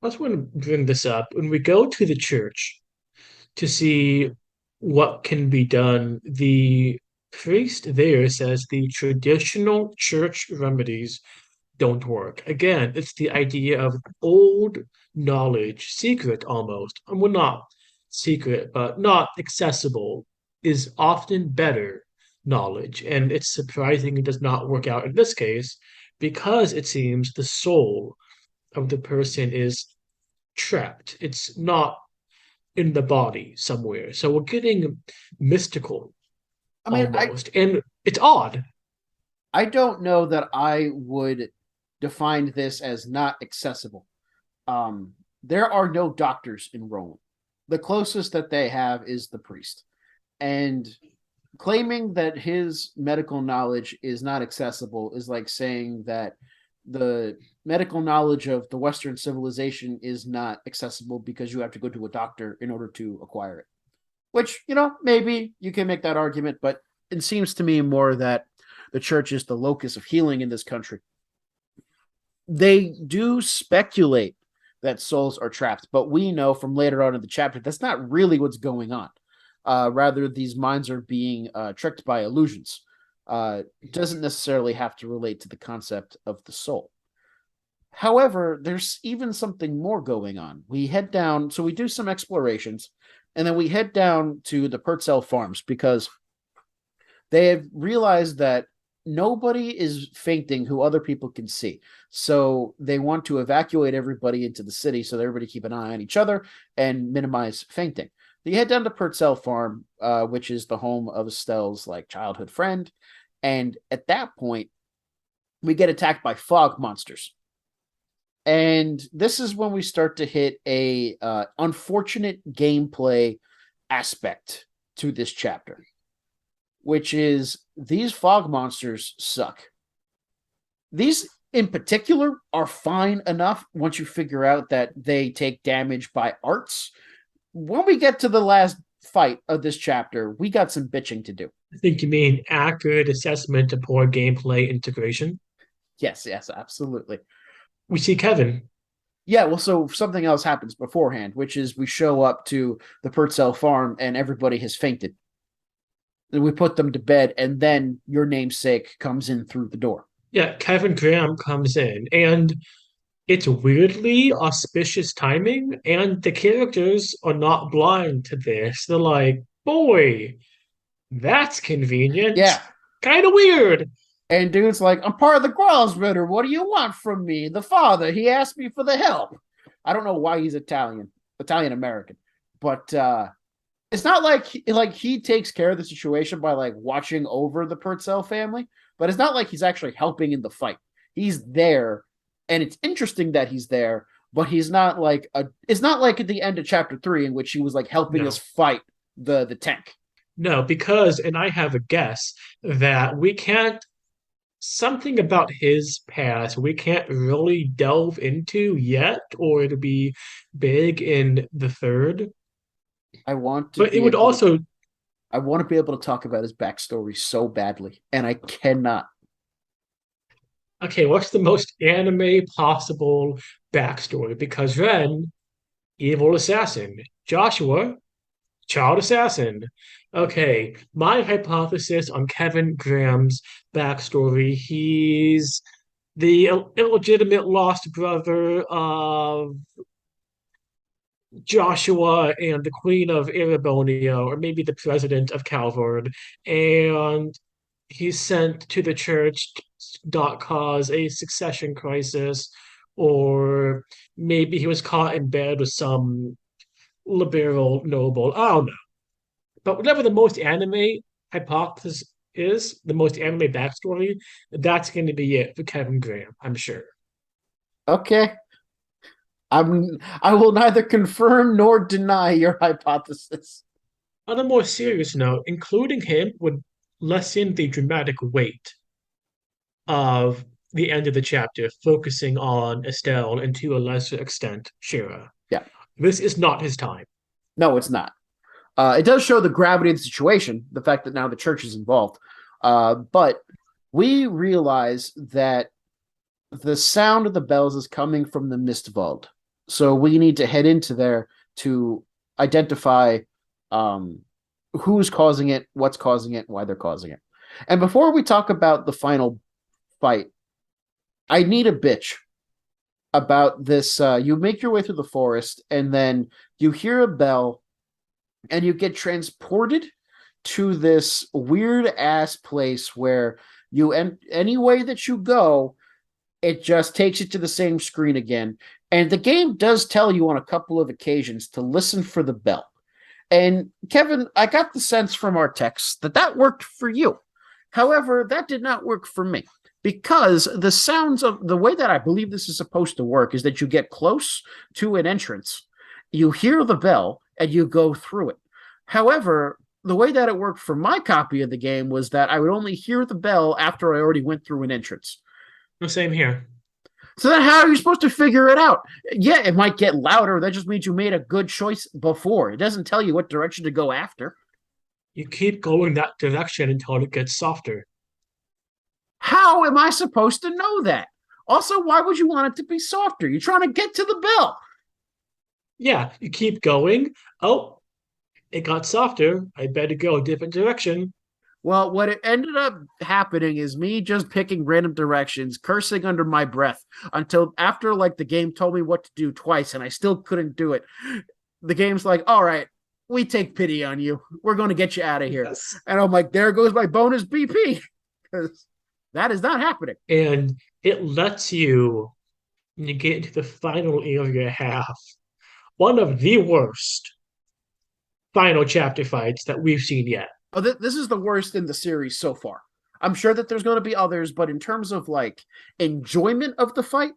I just want to bring this up. When we go to the church to see what can be done, the priest there says the traditional church remedies don't work. Again, it's the idea of old knowledge, secret almost, and well, not secret, but not accessible, is often better knowledge. And it's surprising it does not work out in this case because it seems the soul of the person is trapped. It's not in the body somewhere. So we're getting mystical I mean, almost. And it's odd. I don't know that I would define this as not accessible. There are no doctors in Rome. The closest that they have is the priest. And claiming that his medical knowledge is not accessible is like saying that the medical knowledge of the Western civilization is not accessible because you have to go to a doctor in order to acquire it. Which, maybe you can make that argument, but it seems to me more that the church is the locus of healing in this country. They do speculate that souls are trapped, but we know from later on in the chapter that's not really what's going on. Rather, these minds are being tricked by illusions. It doesn't necessarily have to relate to the concept of the soul. However, there's even something more going on. We head down, so we do some explorations, and then we head down to the Purcell Farms because they have realized that nobody is fainting who other people can see. So they want to evacuate everybody into the city so that everybody keep an eye on each other and minimize fainting. You head down to Purcell Farm, which is the home of Estelle's like childhood friend, and at that point, we get attacked by fog monsters. And this is when we start to hit a unfortunate gameplay aspect to this chapter, which is these fog monsters suck. These in particular are fine enough once you figure out that they take damage by arts. When we get to the last fight of this chapter, we got some bitching to do. I think you mean accurate assessment to poor gameplay integration. Yes, absolutely. We see Kevin. Yeah, well, so something else happens beforehand, which is we show up to the Purcell farm and everybody has fainted. And we put them to bed, and then your namesake comes in through the door. Yeah, Kevin Graham comes in, and it's weirdly auspicious timing, and the characters are not blind to this. They're like, boy, that's convenient. Yeah. Kind of weird. And dude's like, I'm part of the Grosvenor. What do you want from me? The father, he asked me for the help. I don't know why he's Italian American, but it's not like he takes care of the situation by like watching over the Purcell family, but it's not like he's actually helping in the fight. He's there, and it's interesting that he's there, but he's not like it's not like at the end of chapter 3 in which he was like helping us fight the tank. No, because, and I have a guess that we can't, something about his past we can't really delve into yet, or it'll be big in the third. I want to But it be would able also, I want to be able to talk about his backstory so badly, and I cannot. okay, what's the most anime possible backstory? Because Ren, evil assassin. Joshua, child assassin. Okay, my hypothesis on Kevin Graham's backstory, he's the illegitimate lost brother of Joshua and the Queen of Erebonia, or maybe the president of Calvard, and he's sent to the church to not cause a succession crisis, or maybe he was caught in bed with some liberal noble. I don't know. But whatever the most anime hypothesis is, the most anime backstory, that's going to be it for Kevin Graham, I'm sure. Okay. I will neither confirm nor deny your hypothesis. On a more serious note, including him would lessen the dramatic weight of the end of the chapter, focusing on Estelle and to a lesser extent, Schera. Yeah. This is not his time. No, it's not. It does show the gravity of the situation, the fact that now the church is involved. But we realize that the sound of the bells is coming from the Mistwald. So we need to head into there to identify who's causing it, what's causing it, why they're causing it. And before we talk about the final fight, I need a bitch about this. You make your way through the forest, and then you hear a bell, and you get transported to this weird ass place where any way that you go, it just takes you to the same screen again. And the game does tell you on a couple of occasions to listen for the bell. And Kevin, I got the sense from our text that that worked for you. However, that did not work for me because the sounds of the way that I believe this is supposed to work is that you get close to an entrance, you hear the bell, and you go through it. However, the way that it worked for my copy of the game was that I would only hear the bell after I already went through an entrance. The same here. So then how are you supposed to figure it out? Yeah, it might get louder. That just means you made a good choice before. It doesn't tell you what direction to go after. You keep going that direction until it gets softer. How am I supposed to know that? Also, why would you want it to be softer? You're trying to get to the bell. Yeah, you keep going. Oh, it got softer. I better go a different direction. Well, what it ended up happening is me just picking random directions, cursing under my breath until after like the game told me what to do twice and I still couldn't do it. The game's like, all right, we take pity on you. We're going to get you out of here. Yes. And I'm like, there goes my bonus BP because that is not happening. And it lets you, when you get into the final area half, one of the worst final chapter fights that we've seen yet. Oh, this is the worst in the series so far. I'm sure that there's going to be others, but in terms of like enjoyment of the fight,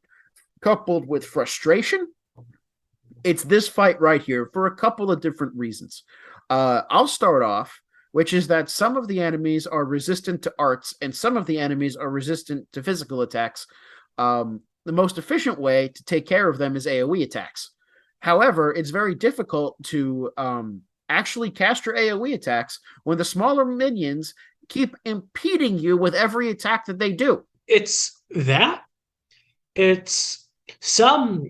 coupled with frustration, it's this fight right here for a couple of different reasons. I'll start off, which is that some of the enemies are resistant to arts and some of the enemies are resistant to physical attacks. The most efficient way to take care of them is AoE attacks. However, it's very difficult to actually cast your AoE attacks when the smaller minions keep impeding you with every attack that they do. It's that. It's some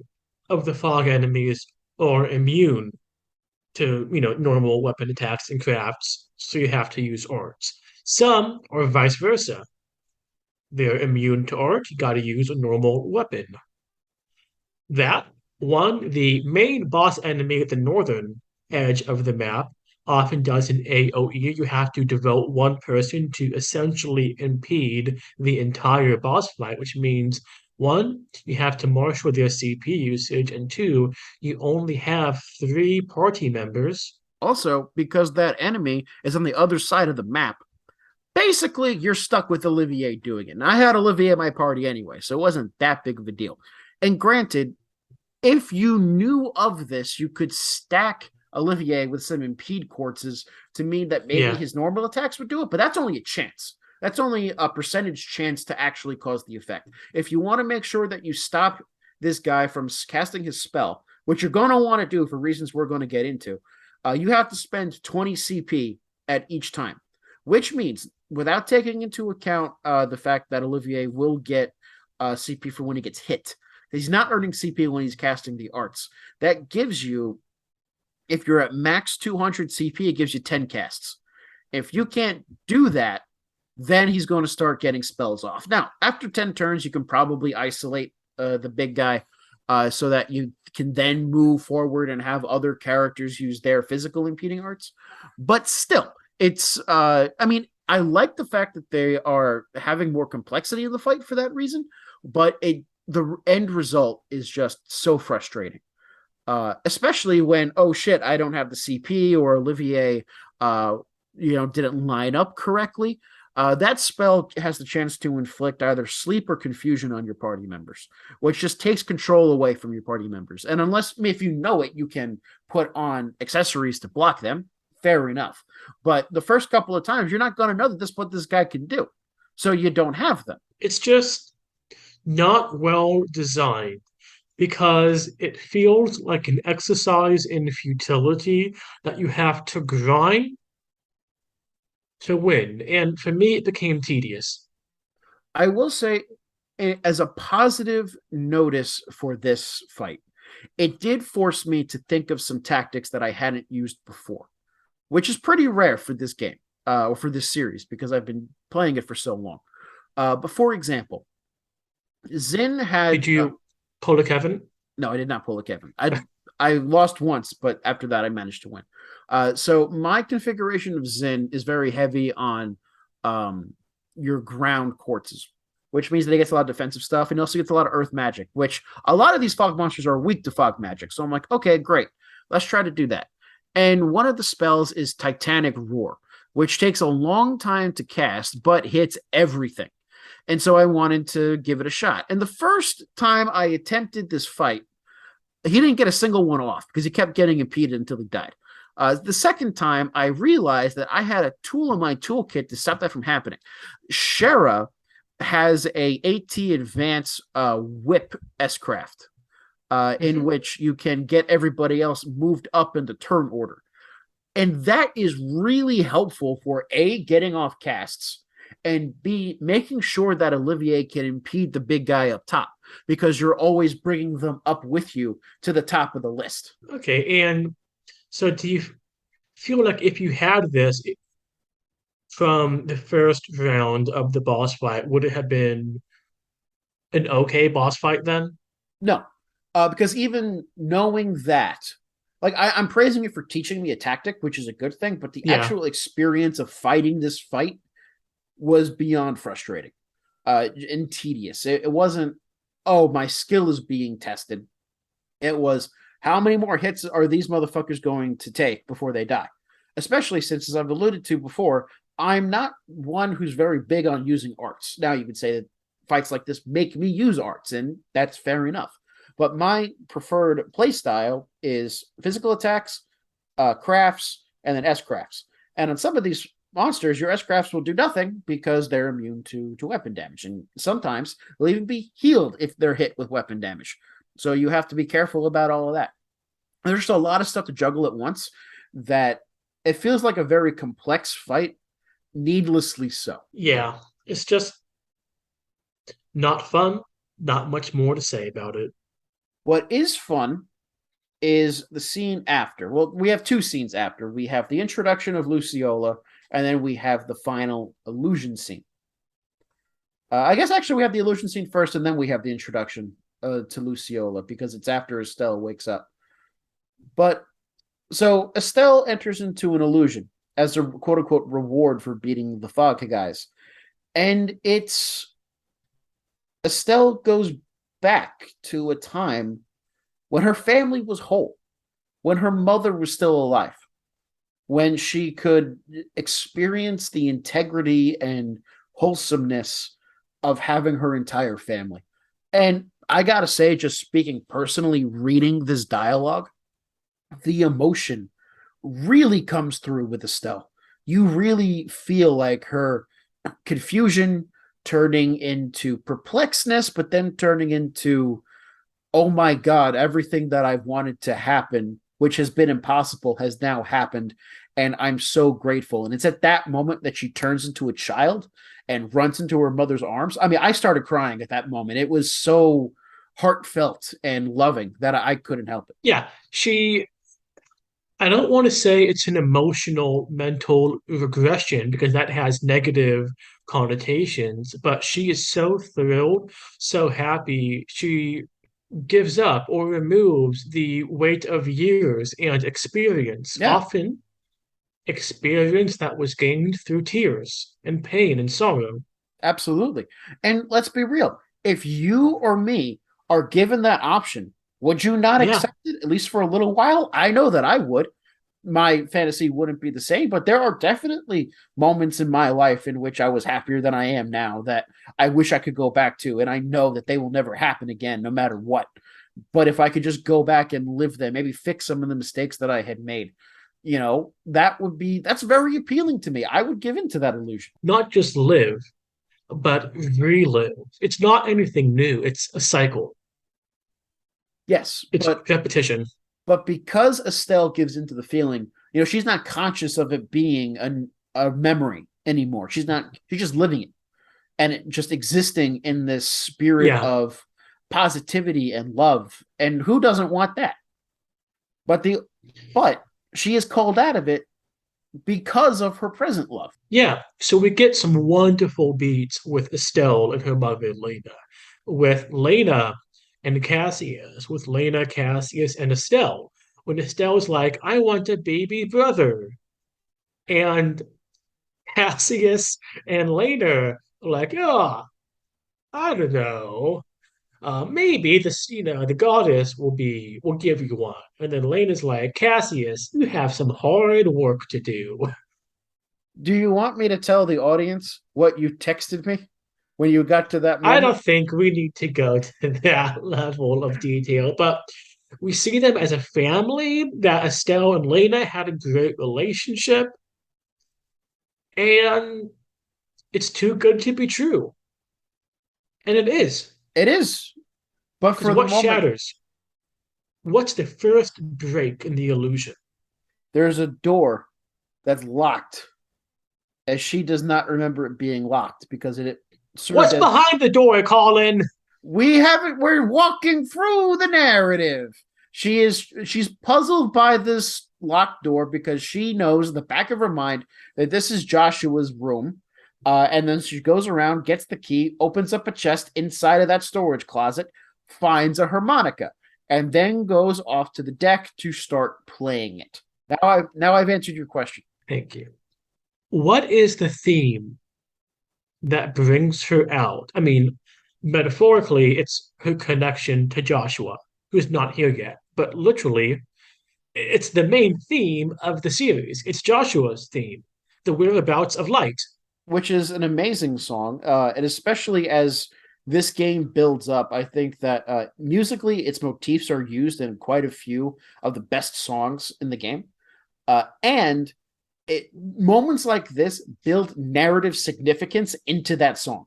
of the fog enemies are immune to, normal weapon attacks and crafts, so you have to use arts. Some are vice versa. They're immune to art, you gotta use a normal weapon. That one, the main boss enemy at the northern edge of the map often does an AoE. You have to devote one person to essentially impede the entire boss fight, which means one, you have to marshal their CP usage, and two, you only have three party members. Also, because that enemy is on the other side of the map, basically you're stuck with Olivier doing it. And I had Olivier in my party anyway, so it wasn't that big of a deal. And granted, if you knew of this, you could stack Olivier with some impede quartzes to mean that maybe Yeah. his normal attacks would do it, but that's only a chance. That's only a percentage chance to actually cause the effect. If you want to make sure that you stop this guy from casting his spell, which you're going to want to do for reasons we're going to get into, you have to spend 20 CP at each time, which means without taking into account the fact that Olivier will get CP for when he gets hit. He's not earning CP when he's casting the arts. That gives you, if you're at max 200 CP, it gives you 10 casts. If you can't do that, then he's going to start getting spells off. Now, after 10 turns, you can probably isolate the big guy so that you can then move forward and have other characters use their physical impeding arts. But still, I mean, I like the fact that they are having more complexity in the fight for that reason, but the end result is just so frustrating. Especially when, oh shit, I don't have the CP, or Olivier didn't line up correctly. That spell has the chance to inflict either sleep or confusion on your party members, which just takes control away from your party members. And if you know it, you can put on accessories to block them. Fair enough. But the first couple of times, you're not going to know that this what this guy can do. So you don't have them. It's just not well designed because it feels like an exercise in futility that you have to grind to win. And for me, it became tedious. I will say, as a positive notice for this fight, it did force me to think of some tactics that I hadn't used before, which is pretty rare for this game or for this series because I've been playing it for so long. But for example, Zin Did had you pull a Kevin? no, I did not pull a Kevin. I lost once, but after that I managed to win. So my configuration of Zin is very heavy on your ground quartzes, which means that he gets a lot of defensive stuff, and he also gets a lot of earth magic, which a lot of these fog monsters are weak to fog magic. So I'm like, okay, great. Let's try to do that. And one of the spells is Titanic Roar, which takes a long time to cast, but hits everything. And so I wanted to give it a shot. And the first time I attempted this fight, he didn't get a single one off because he kept getting impeded until he died. The second time, I realized that I had a tool in my toolkit to stop that from happening. Schera has a AT Advance whip S-Craft, in which you can get everybody else moved up into turn order. And that is really helpful for A, getting off casts, and B, making sure that Olivier can impede the big guy up top because you're always bringing them up with you to the top of the list. Okay, and so do you feel like if you had this from the first round of the boss fight, would it have been an okay boss fight then? No, because even knowing that, like I'm praising you for teaching me a tactic, which is a good thing, but the Yeah. actual experience of fighting this fight was beyond frustrating and tedious. It wasn't, oh, my skill is being tested. It was, how many more hits are these motherfuckers going to take before they die? Especially since, as I've alluded to before, I'm not one who's very big on using arts. Now, you could say that fights like this make me use arts, and that's fair enough. But my preferred play style is physical attacks, crafts, and then S crafts. And on some of these monsters, your S crafts will do nothing because they're immune to weapon damage. And sometimes they'll even be healed if they're hit with weapon damage. So you have to be careful about all of that. There's just a lot of stuff to juggle at once that it feels like a very complex fight, needlessly so. Yeah. It's just not fun. Not much more to say about it. What is fun is the scene after. Well, we have two scenes after. We have the introduction of Luciola, and then we have the final illusion scene. I guess actually we have the illusion scene first, and then we have the introduction to Luciola because it's after Estelle wakes up. But so Estelle enters into an illusion as a quote unquote reward for beating the fog guys. And it's Estelle goes back to a time when her family was whole, when her mother was still alive, when she could experience the integrity and wholesomeness of having her entire family. And I gotta say, just speaking personally, reading this dialogue, the emotion really comes through with Estelle. You really feel like her confusion turning into perplexedness, but then turning into, oh my God, everything that I've wanted to happen, which has been impossible, has now happened. And I'm so grateful. And it's at that moment that she turns into a child and runs into her mother's arms. I mean, I started crying at that moment. It was so heartfelt and loving that I couldn't help it. Yeah. She I don't want to say it's an emotional mental regression because that has negative connotations, but she is so thrilled, so happy. She gives up or removes the weight of years and experience, Yeah, often experience that was gained through tears and pain and sorrow. absolutely. And let's be real. If you or me are given that option, would you not Yeah, accept it, at least for a little while? I know that I would. My fantasy wouldn't be the same, but there are definitely moments in my life in which I was happier than I am now that I wish I could go back to. And I know that they will never happen again, no matter what. But if I could just go back and live them, maybe fix some of the mistakes that I had made, that's very appealing to me. I would give in to that illusion. not just live, but relive. It's not anything new, it's a cycle, Yes, it's but repetition. because Estelle gives into the feeling, she's not conscious of it being a memory anymore. She's just living it and it just existing in this spirit Yeah, of positivity and love. And who doesn't want that? But the but she is called out of it because of her present love, yeah. So we get some wonderful beats with Estelle and her mother, Lena, with Lena and Cassius, with Lena, Cassius, and Estelle. When Estelle's like, I want a baby brother. And Cassius and Lena are like, oh, I don't know. Maybe the goddess will give you one. And then Lena's like, Cassius, you have some hard work to do. do you want me to tell the audience what you texted me when you got to that I moment? don't think we need to go to that level of detail, but we see them as a family, that Estelle and Lena had a great relationship, and it's too good to be true. And it is. It is, but Because for the what moment, shatters? What's the first break in the illusion? there's a door that's locked, as she does not remember it being locked because it served What's as behind the door, Colin? we're walking through the narrative. She's puzzled by this locked door because she knows in the back of her mind that this is Joshua's room. And then she goes around, gets the key, opens up a chest inside of that storage closet, finds a harmonica, and then goes off to the deck to start playing it. Now I've answered your question. Thank you. What is the theme that brings her out? I mean, metaphorically, it's her connection to Joshua, who's not here yet, but literally, it's the main theme of the series. It's Joshua's theme, the whereabouts of light. Which is an amazing song. And especially as this game builds up, I think that musically its motifs are used in quite a few of the best songs in the game. And moments like this build narrative significance into that song.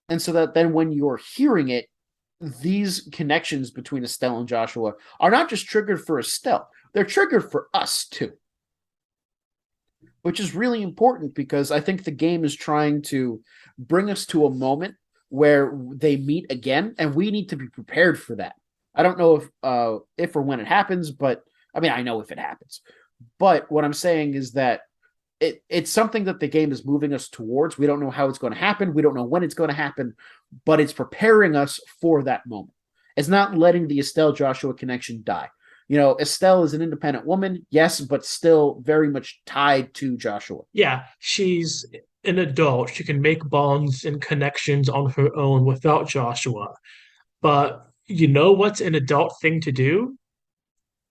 And so that then when you're hearing it, these connections between Estelle and Joshua are not just triggered for Estelle, they're triggered for us too, which is really important because I think the game is trying to bring us to a moment where they meet again, and we need to be prepared for that. I don't know if or when it happens, but I mean I know if it happens. But what I'm saying is that it's something that the game is moving us towards. We don't know how it's going to happen. We don't know when it's going to happen, but it's preparing us for that moment. It's not letting the Estelle Joshua connection die. Estelle is an independent woman, yes, but still very much tied to Joshua. Yeah, she's an adult. She can make bonds and connections on her own without Joshua. But you know what's an adult thing to do?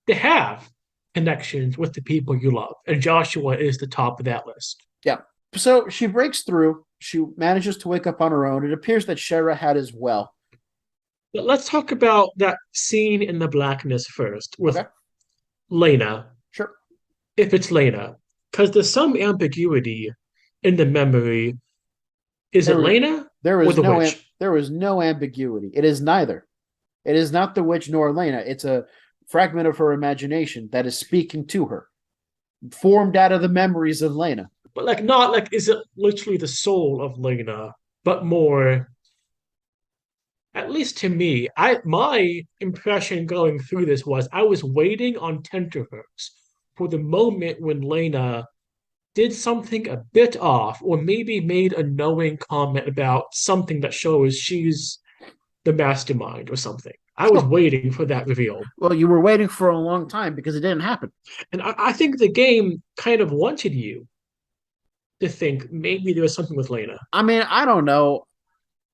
To have connections with the people you love. And Joshua is the top of that list. Yeah. So she breaks through. She manages to wake up on her own. It appears that Schera had as well. But let's talk about that scene in the blackness first with Okay. Lena, Sure. if it's Lena, because there's some ambiguity in the memory. Is it There, Lena there or is the no witch? there is no ambiguity. It is neither. It is not the witch nor Lena. It's a fragment of her imagination that is speaking to her, formed out of the memories of Lena. But like not like is it literally the soul of Lena, but more at least to me, I my impression going through this was I was waiting on tenterhooks. for the moment when Lena did something a bit off, or maybe made a knowing comment about something that shows she's the mastermind or something. I was Sure. waiting for that reveal. Well, you were waiting for a long time because it didn't happen. And I think the game kind of wanted you to think maybe there was something with Lena. I mean, I don't know.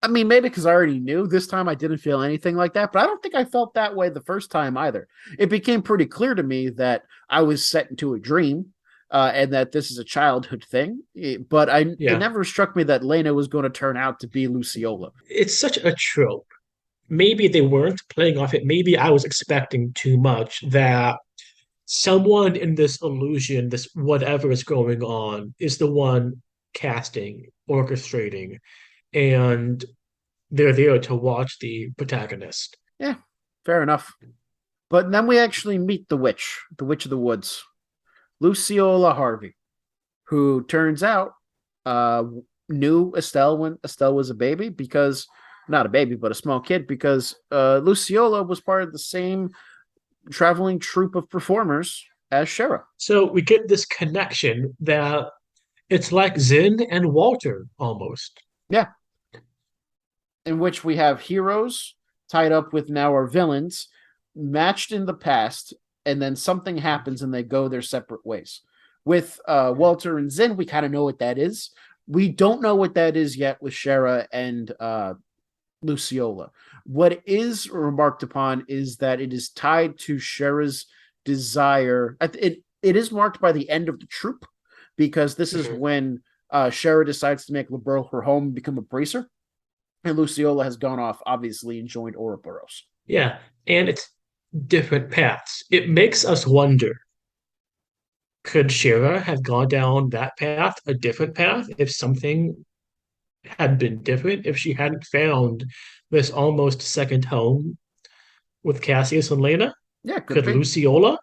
I mean, maybe because I already knew this time I didn't feel anything like that, but I don't think I felt that way the first time either. It became pretty clear to me that I was set into a dream, and that this is a childhood thing. But it Yeah. never struck me that Lena was going to turn out to be Luciola. It's such a trope. Maybe they weren't playing off it. Maybe I was expecting too much that someone in this illusion, this whatever is going on, is the one casting, orchestrating, and they're there to watch the protagonist. Yeah, fair enough. But then we actually meet the witch of the woods, Luciola Harvey, who turns out uh, knew Estelle when Estelle was a baby because not a baby, but a small kid because Luciola was part of the same traveling troupe of performers as Schera. So we get this connection that it's like Zinn and Walter almost. Yeah, in which we have heroes tied up with now our villains, matched in the past, and then something happens and they go their separate ways. With Walter and Zinn, we kind of know what that is. We don't know what that is yet with Schera and Luciola. What is remarked upon is that it is tied to Schera's desire. It is marked by the end of the troop because this is Mhm. when Schera decides to make Liberl her home and become a bracer. And Luciola has gone off, obviously, and joined Ouroboros. Yeah, and it's different paths. It makes us wonder, could Schera have gone down that path, a different path, if something had been different, if she hadn't found this almost second home with Cassius and Lena? Yeah, could Could be. Luciola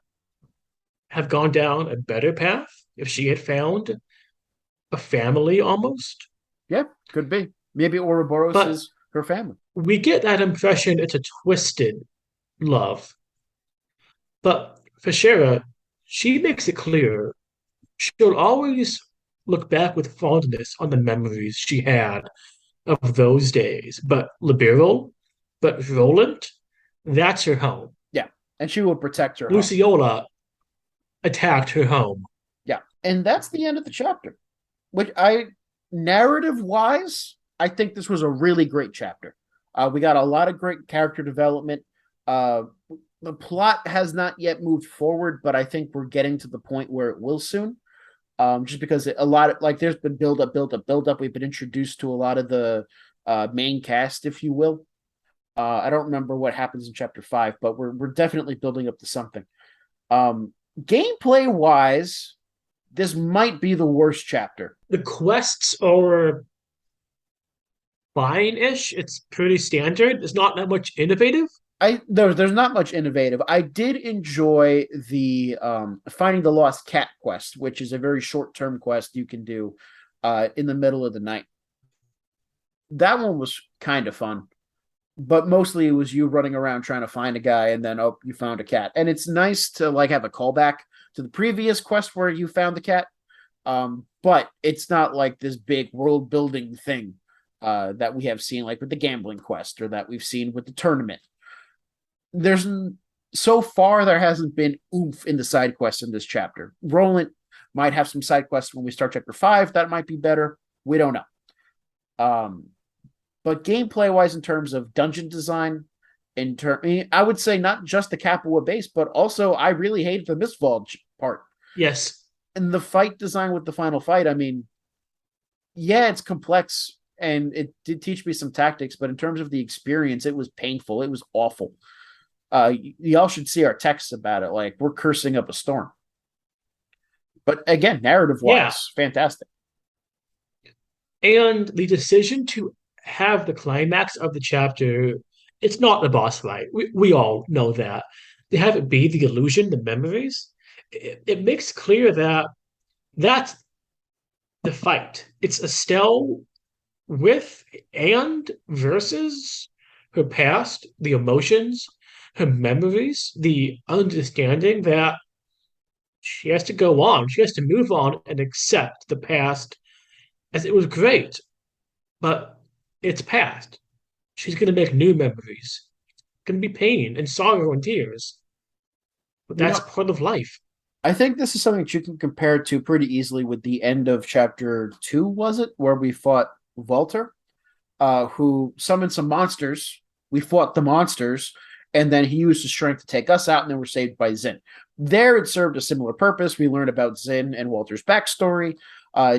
have gone down a better path if she had found a family almost? Yeah, could be. Maybe Ouroboros But is her family. we get that impression it's a twisted love. But for Shara, she makes it clear she'll always look back with fondness on the memories she had of those days. But Liberal, but Rolent, that's her home. Yeah, and she will protect her home. Luciola attacked her home. Yeah, and that's the end of the chapter. Which I, narrative wise, I think this was a really great chapter. We got a lot of great character development. Uh, the plot has not yet moved forward, but I think we're getting to the point where it will soon. Just because a lot of like there's been build up, build up, build up. We've been introduced to a lot of the main cast, if you will. I don't remember what happens in chapter 5, but we're definitely building up to something. Gameplay wise, this might be the worst chapter. The quests are fine-ish. It's pretty standard. It's not that much innovative. There's not much innovative. I did enjoy the finding the lost cat quest, which is a very short term quest you can do in the middle of the night. That one was kind of fun, but mostly it was you running around trying to find a guy, and then you found a cat. And it's nice to like have a callback to the previous quest where you found the cat, but it's not like this big world building thing that we have seen like with the gambling quest or that we've seen with the tournament. There's so far there hasn't been oomph in the side quests in this chapter. Rolent might have some side quests when we start chapter 5 that might be better. We don't know. But gameplay wise, in terms of dungeon design, I would say not just the Capua base, but also I really hated the Mistwald part. Yes. And the fight design with the final fight, I mean, yeah, it's complex and it did teach me some tactics, but in terms of the experience, it was painful. It was awful. Y'all should see our texts about it. Like we're cursing up a storm. But again, narrative wise, Yeah. fantastic. And the decision to have the climax of the chapter, it's not the boss fight. We all know that. To have it be the illusion, the memories, it makes clear that that's the fight. It's Estelle with and versus her past, the emotions, her memories, the understanding that She has to go on. She has to move on and accept the past as it was great, but it's past. She's going to make new memories. It's going to be pain and sorrow and tears, but You that's know, part of life. I think this is something that you can compare to pretty easily with the end of chapter two, was it? Where we fought Walter, who summoned some monsters. We fought the monsters, and then he used his strength to take us out, and then we're saved by Zin. There, it served a similar purpose. We learned about Zin and Walter's backstory,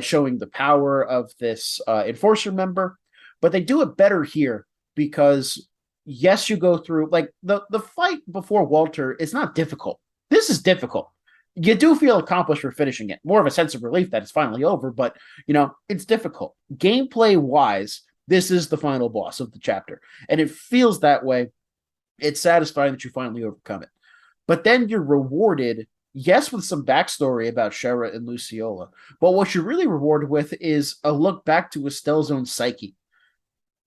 showing the power of this enforcer member. But they do it better here because, yes, you go through like the fight before Walter is not difficult. This is difficult. You do feel accomplished for finishing it. More of a sense of relief that it's finally over, but it's difficult. Gameplay wise, this is the final boss of the chapter. And it feels that way. It's satisfying that you finally overcome it. But then you're rewarded, yes, with some backstory about Schera and Luciola. But what you're really rewarded with is a look back to Estelle's own psyche.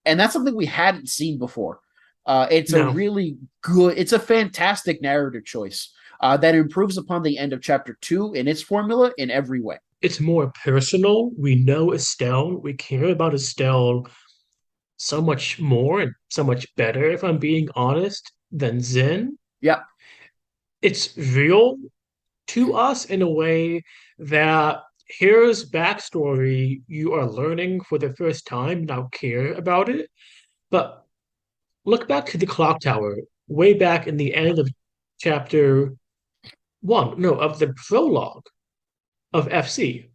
And that's something we hadn't seen before. It's a No, really good, it's a fantastic narrative choice that improves upon the end of chapter two in its formula in every way. it's more personal. We know Estelle. We care about Estelle so much more and so much better, if I'm being honest, than Zen. Yeah, It's real to us in a way that here's backstory you are learning for the first time, now care about it. But look back to the clock tower, way back in the end of chapter one, no, of the prologue of FC,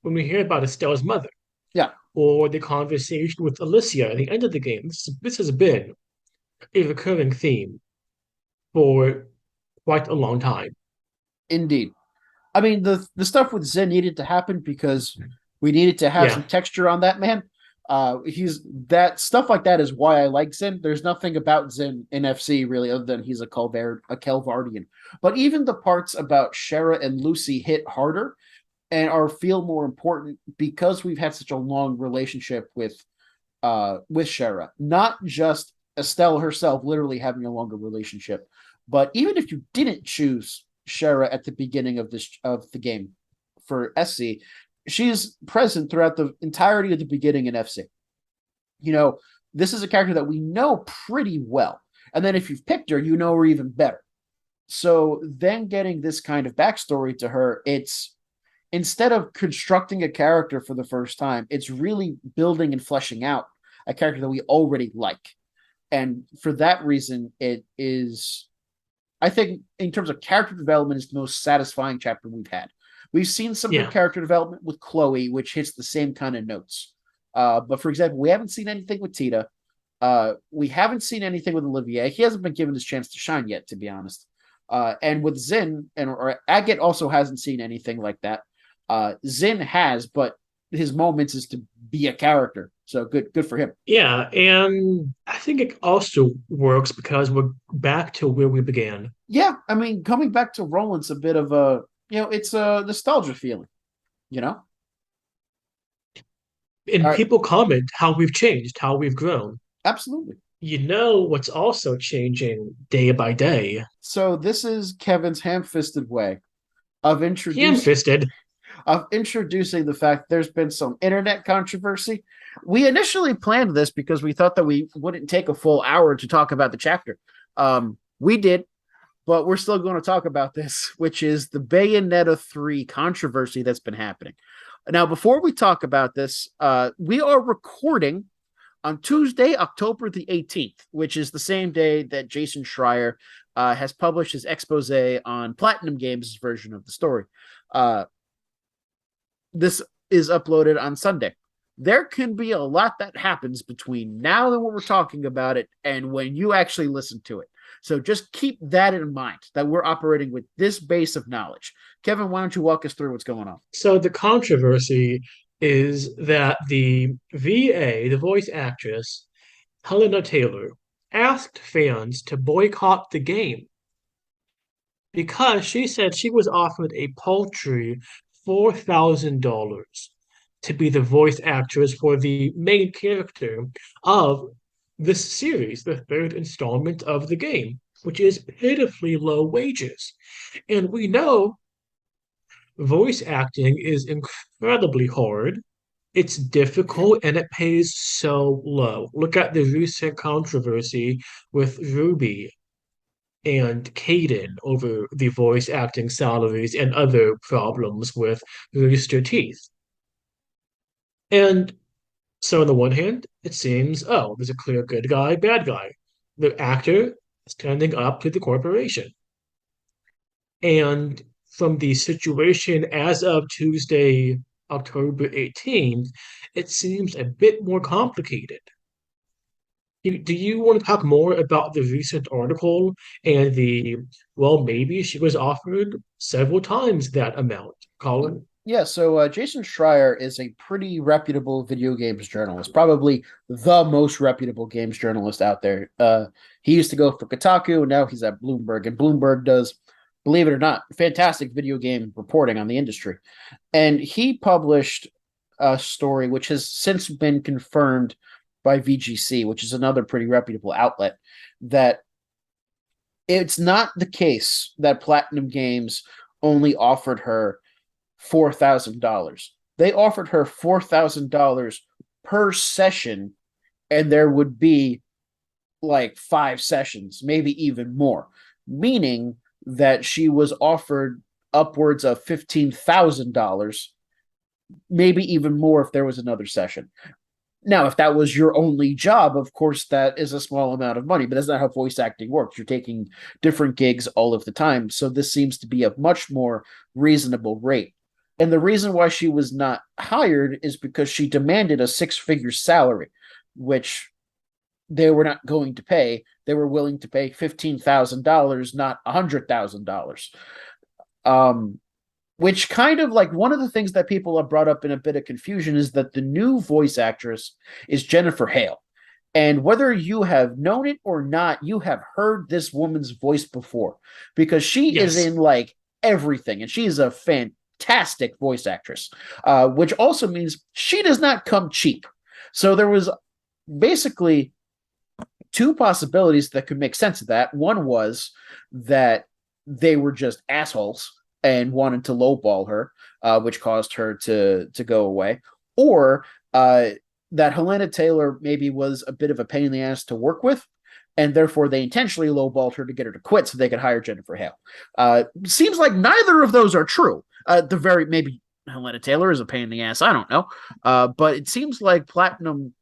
when we hear about Estelle's mother, yeah, or the conversation with Alicia at the end of the game. This has been a recurring theme for quite a long time. indeed. I mean, the stuff with Zen needed to happen because we needed to have Yeah, some texture on that man. He's that stuff like that is why I like Zen. There's nothing about Zen in FC really other than he's a Calvardian. But even the parts about Schera and Lucy hit harder and are feel more important because we've had such a long relationship with Schera. Not just Estelle herself literally having a longer relationship, but even if you didn't choose Schera at the beginning of the game for SC, she's present throughout the entirety of the beginning in FC. You know, this is a character that we know pretty well. And then if you've picked her, you know her even better. So then getting this kind of backstory to her, it's instead of constructing a character for the first time, it's really building and fleshing out a character that we already like. And for that reason, it is, I think, in terms of character development, is the most satisfying chapter we've had. We've seen some good yeah. character development with Chloe, which hits the same kind of notes. But for example, we haven't seen anything with Tita. We haven't seen anything with Olivier. He hasn't been given his chance to shine yet, to be honest. And with Zin, or Agate also hasn't seen anything like that. Zin has, but his moments is to be a character. So good for him. Yeah, and I think it also works because we're back to where we began. Yeah, I mean, coming back to Rolent's a bit of a, it's a nostalgia feeling, you know? And All right, people comment how we've changed, how we've grown. absolutely. You know what's also changing day by day? So this is Kevin's ham-fisted way of Ham introducing fisted. the fact there's been some internet controversy. We initially planned this because we thought that we wouldn't take a full hour to talk about the chapter. We did, but we're still going to talk about this, which is the Bayonetta 3 controversy that's been happening. Now, before we talk about this, we are recording on Tuesday, October the 18th, which is the same day that Jason Schreier has published his expose on Platinum Games' version of the story. This is uploaded on Sunday. There can be a lot that happens between now and when we're talking about it and when you actually listen to it. So just keep that in mind that we're operating with this base of knowledge. Kevin, why don't you walk us through what's going on? So the controversy is that the VA, the voice actress, Helena Taylor, asked fans to boycott the game because she said she was offered a paltry $4,000 to be the voice actress for the main character of this series, the third installment of the game, which is pitifully low wages. And we know Voice acting is incredibly hard. It's difficult and it pays so low. Look at the recent controversy with Ruby and Caden over the voice acting salaries and other problems with Rooster Teeth. And so, on the one hand, it seems, oh, there's a clear good guy, bad guy. The actor standing up to the corporation. And from the situation as of Tuesday, October 18th, it seems a bit more complicated. Do you want to talk more about the recent article and well, maybe she was offered several times that amount, Colin? Yeah, so Jason Schreier is a pretty reputable video games journalist, probably the most reputable games journalist out there. He used to go for Kotaku, and now he's at Bloomberg, and Bloomberg does, believe it or not, fantastic video game reporting on the industry. And he published a story which has since been confirmed by VGC, which is another pretty reputable outlet, that it's not the case that Platinum Games only offered her $4,000. They offered her $4,000 per session, and there would be like 5 sessions, maybe even more, meaning that she was offered upwards of $15,000, maybe even more if there was another session. Now, if that was your only job, of course, that is a small amount of money, but that's not how voice acting works. You're taking different gigs all of the time. So this seems to be a much more reasonable rate. And the reason why she was not hired is because she demanded a six-figure salary, which they were not going to pay. They were willing to pay $15,000, not $100,000. Which kind of like one of the things that people have brought up in a bit of confusion is that the new voice actress is Jennifer Hale. And whether you have known it or not, you have heard this woman's voice before because she is Yes. in like everything and she is a fantastic voice actress, which also means she does not come cheap. So there was basically two possibilities that could make sense of that. One was that they were just assholes and wanted to lowball her, which caused her to go away, or that Helena Taylor maybe was a bit of a pain in the ass to work with, and therefore they intentionally lowballed her to get her to quit so they could hire Jennifer Hale. Seems like neither of those are true. The very maybe Helena Taylor is a pain in the ass. I don't know, but it seems like Platinum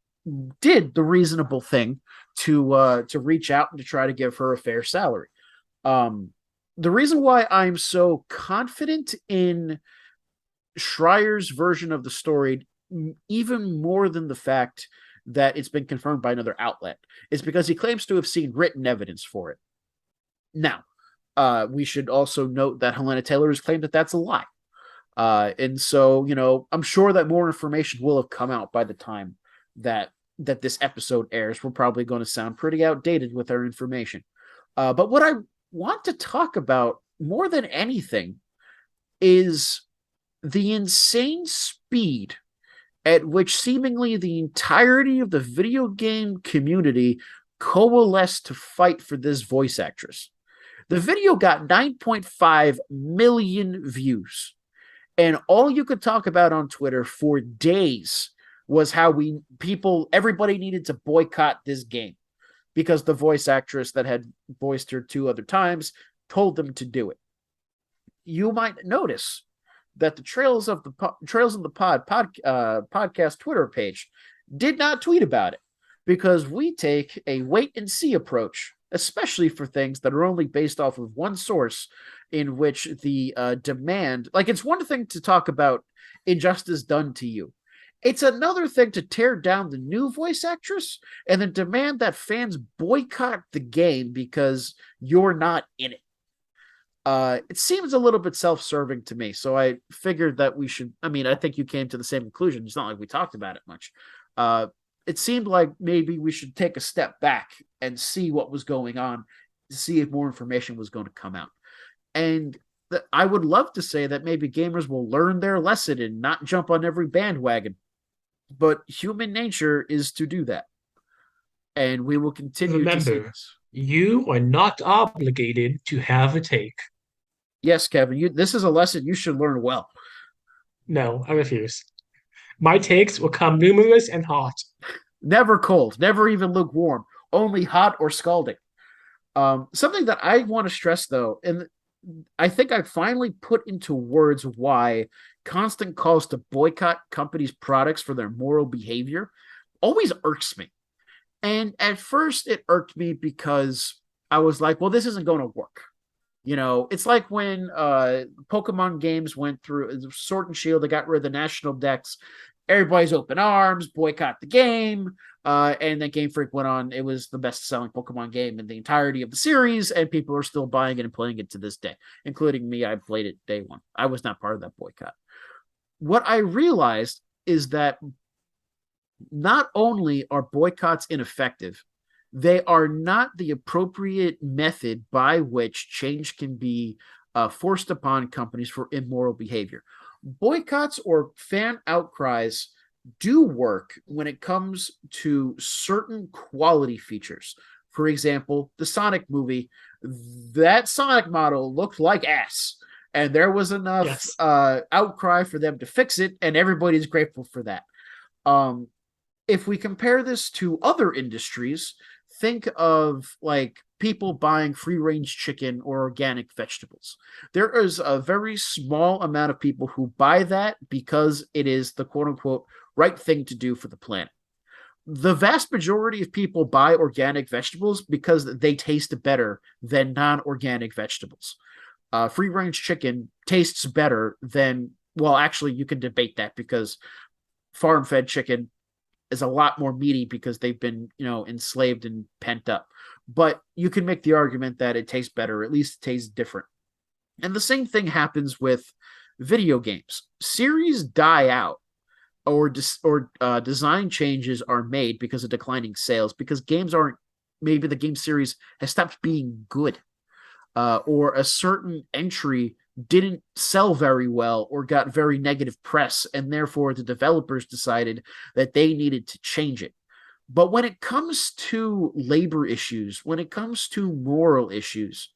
did the reasonable thing to reach out and to try to give her a fair salary. The reason why I'm so confident in Schreier's version of the story, even more than the fact that it's been confirmed by another outlet, is because he claims to have seen written evidence for it. Now, we should also note that Helena Taylor has claimed that that's a lie. And so, I'm sure that more information will have come out by the time that this episode airs. We're probably going to sound pretty outdated with our information. But what I want to talk about more than anything is the insane speed at which seemingly the entirety of the video game community coalesced to fight for this voice actress. The video got 9.5 million views, and all you could talk about on Twitter for days was how everybody needed to boycott this game because the voice actress that had voiced her 2 other times told them to do it. You might notice that the Trails of the podcast Twitter page did not tweet about it because we take a wait and see approach, especially for things that are only based off of one source, in which the demand, like it's one thing to talk about injustice done to you. It's another thing to tear down the new voice actress and then demand that fans boycott the game because you're not in it. It seems a little bit self-serving to me, so I figured that we should. I mean, I think you came to the same conclusion. It's not like we talked about it much. It seemed like maybe we should take a step back and see what was going on, to see if more information was going to come out. And I would love to say that maybe gamers will learn their lesson and not jump on every bandwagon. But human nature is to do that. And we will continue to see Remember, this. you are not obligated to have a take. Yes, Kevin, this is a lesson you should learn well. No, I refuse. My takes will come numerous and hot. Never cold, never even lukewarm, only hot or scalding. Something that I want to stress though, and I think I finally put into words why constant calls to boycott companies' products for their moral behavior always irks me. And at first, it irked me because I was like, well, this isn't going to work. It's like when Pokemon games went through Sword and Shield, they got rid of the national decks. Everybody's open arms, boycott the game. And then Game Freak went on. It was the best selling Pokemon game in the entirety of the series, and people are still buying it and playing it to this day, including me. I played it day one. I was not part of that boycott. What I realized is that not only are boycotts ineffective, they are not the appropriate method by which change can be forced upon companies for immoral behavior. Boycotts or fan outcries do work when it comes to certain quality features. For example, the Sonic movie, that Sonic model looked like ass. And there was enough Yes. outcry for them to fix it, and everybody's grateful for that. Um, if we compare this to other industries, think of like people buying free range chicken or organic vegetables. There is a very small amount of people who buy that because it is the quote unquote right thing to do for the planet. The vast majority of people buy organic vegetables because they taste better than non organic vegetables. Free range chicken tastes better than, well, actually, you can debate that because farm fed chicken is a lot more meaty because they've been, enslaved and pent up. But you can make the argument that it tastes better, at least it tastes different. And the same thing happens with video games. Series die out or design changes are made because of declining sales because games aren't maybe the game series has stopped being good or a certain entry didn't sell very well or got very negative press, and therefore the developers decided that they needed to change it. But when it comes to labor issues, when it comes to moral issues,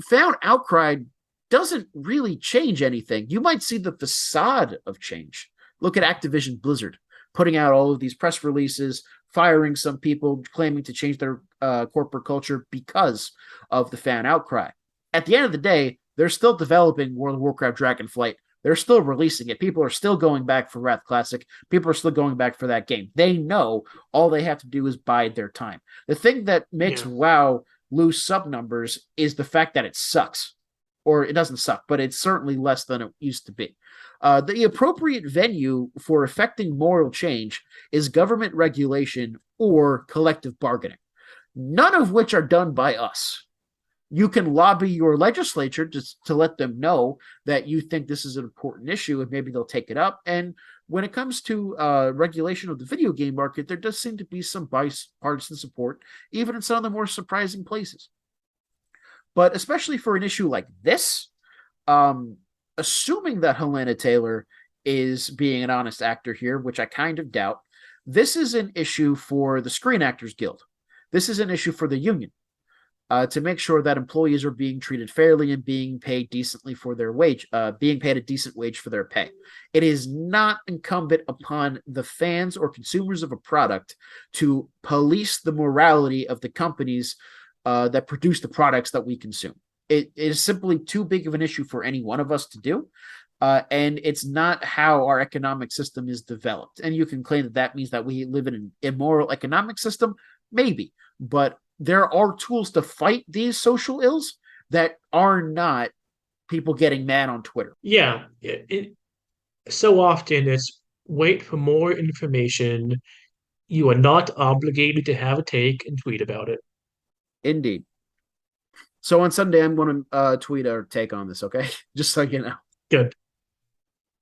fan outcry doesn't really change anything. You might see the facade of change. Look at Activision Blizzard putting out all of these press releases, firing some people, claiming to change their corporate culture because of the fan outcry. At the end of the day, they're still developing World of Warcraft Dragonflight. They're still releasing it. People are still going back for Wrath Classic. People are still going back for that game. They know all they have to do is bide their time. The thing that makes Yeah. WoW lose sub numbers is the fact that it sucks. Or it doesn't suck, but it's certainly less than it used to be. The appropriate venue for effecting moral change is government regulation or collective bargaining, none of which are done by us. You can lobby your legislature just to let them know that you think this is an important issue and maybe they'll take it up. And when it comes to regulation of the video game market, there does seem to be some bipartisan support, even in some of the more surprising places. But especially for an issue like this, assuming that Helena Taylor is being an honest actor here, which I kind of doubt, this is an issue for the Screen Actors Guild. This is an issue for the union to make sure that employees are being treated fairly and being paid decently for their wage, being paid a decent wage for their pay. It is not incumbent upon the fans or consumers of a product to police the morality of the companies that produce the products that we consume. It is simply too big of an issue for any one of us to do. And it's not how our economic system is developed. And you can claim that that means that we live in an immoral economic system, maybe, but there are tools to fight these social ills that are not people getting mad on Twitter. Yeah. So often it's wait for more information. You are not obligated to have a take and tweet about it. Indeed. So on Sunday, I'm going to tweet our take on this, okay? Just so you know. Good.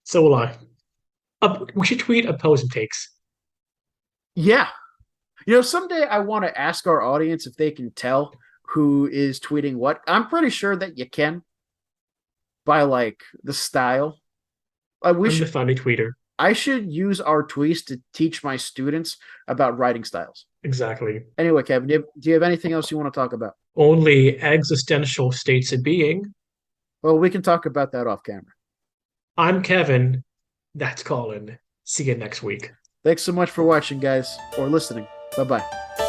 So will I. We should tweet opposing takes. Yeah. Someday I want to ask our audience if they can tell who is tweeting what. I'm pretty sure that you can by like the style. We I'm the should. funny tweeter. I should use our tweets to teach my students about writing styles. Exactly. Anyway, Kevin, do you have anything else you want to talk about? only existential states of being. Well, we can talk about that off camera. I'm Kevin. That's Colin. See you next week. Thanks so much for watching, guys, or listening. Bye bye.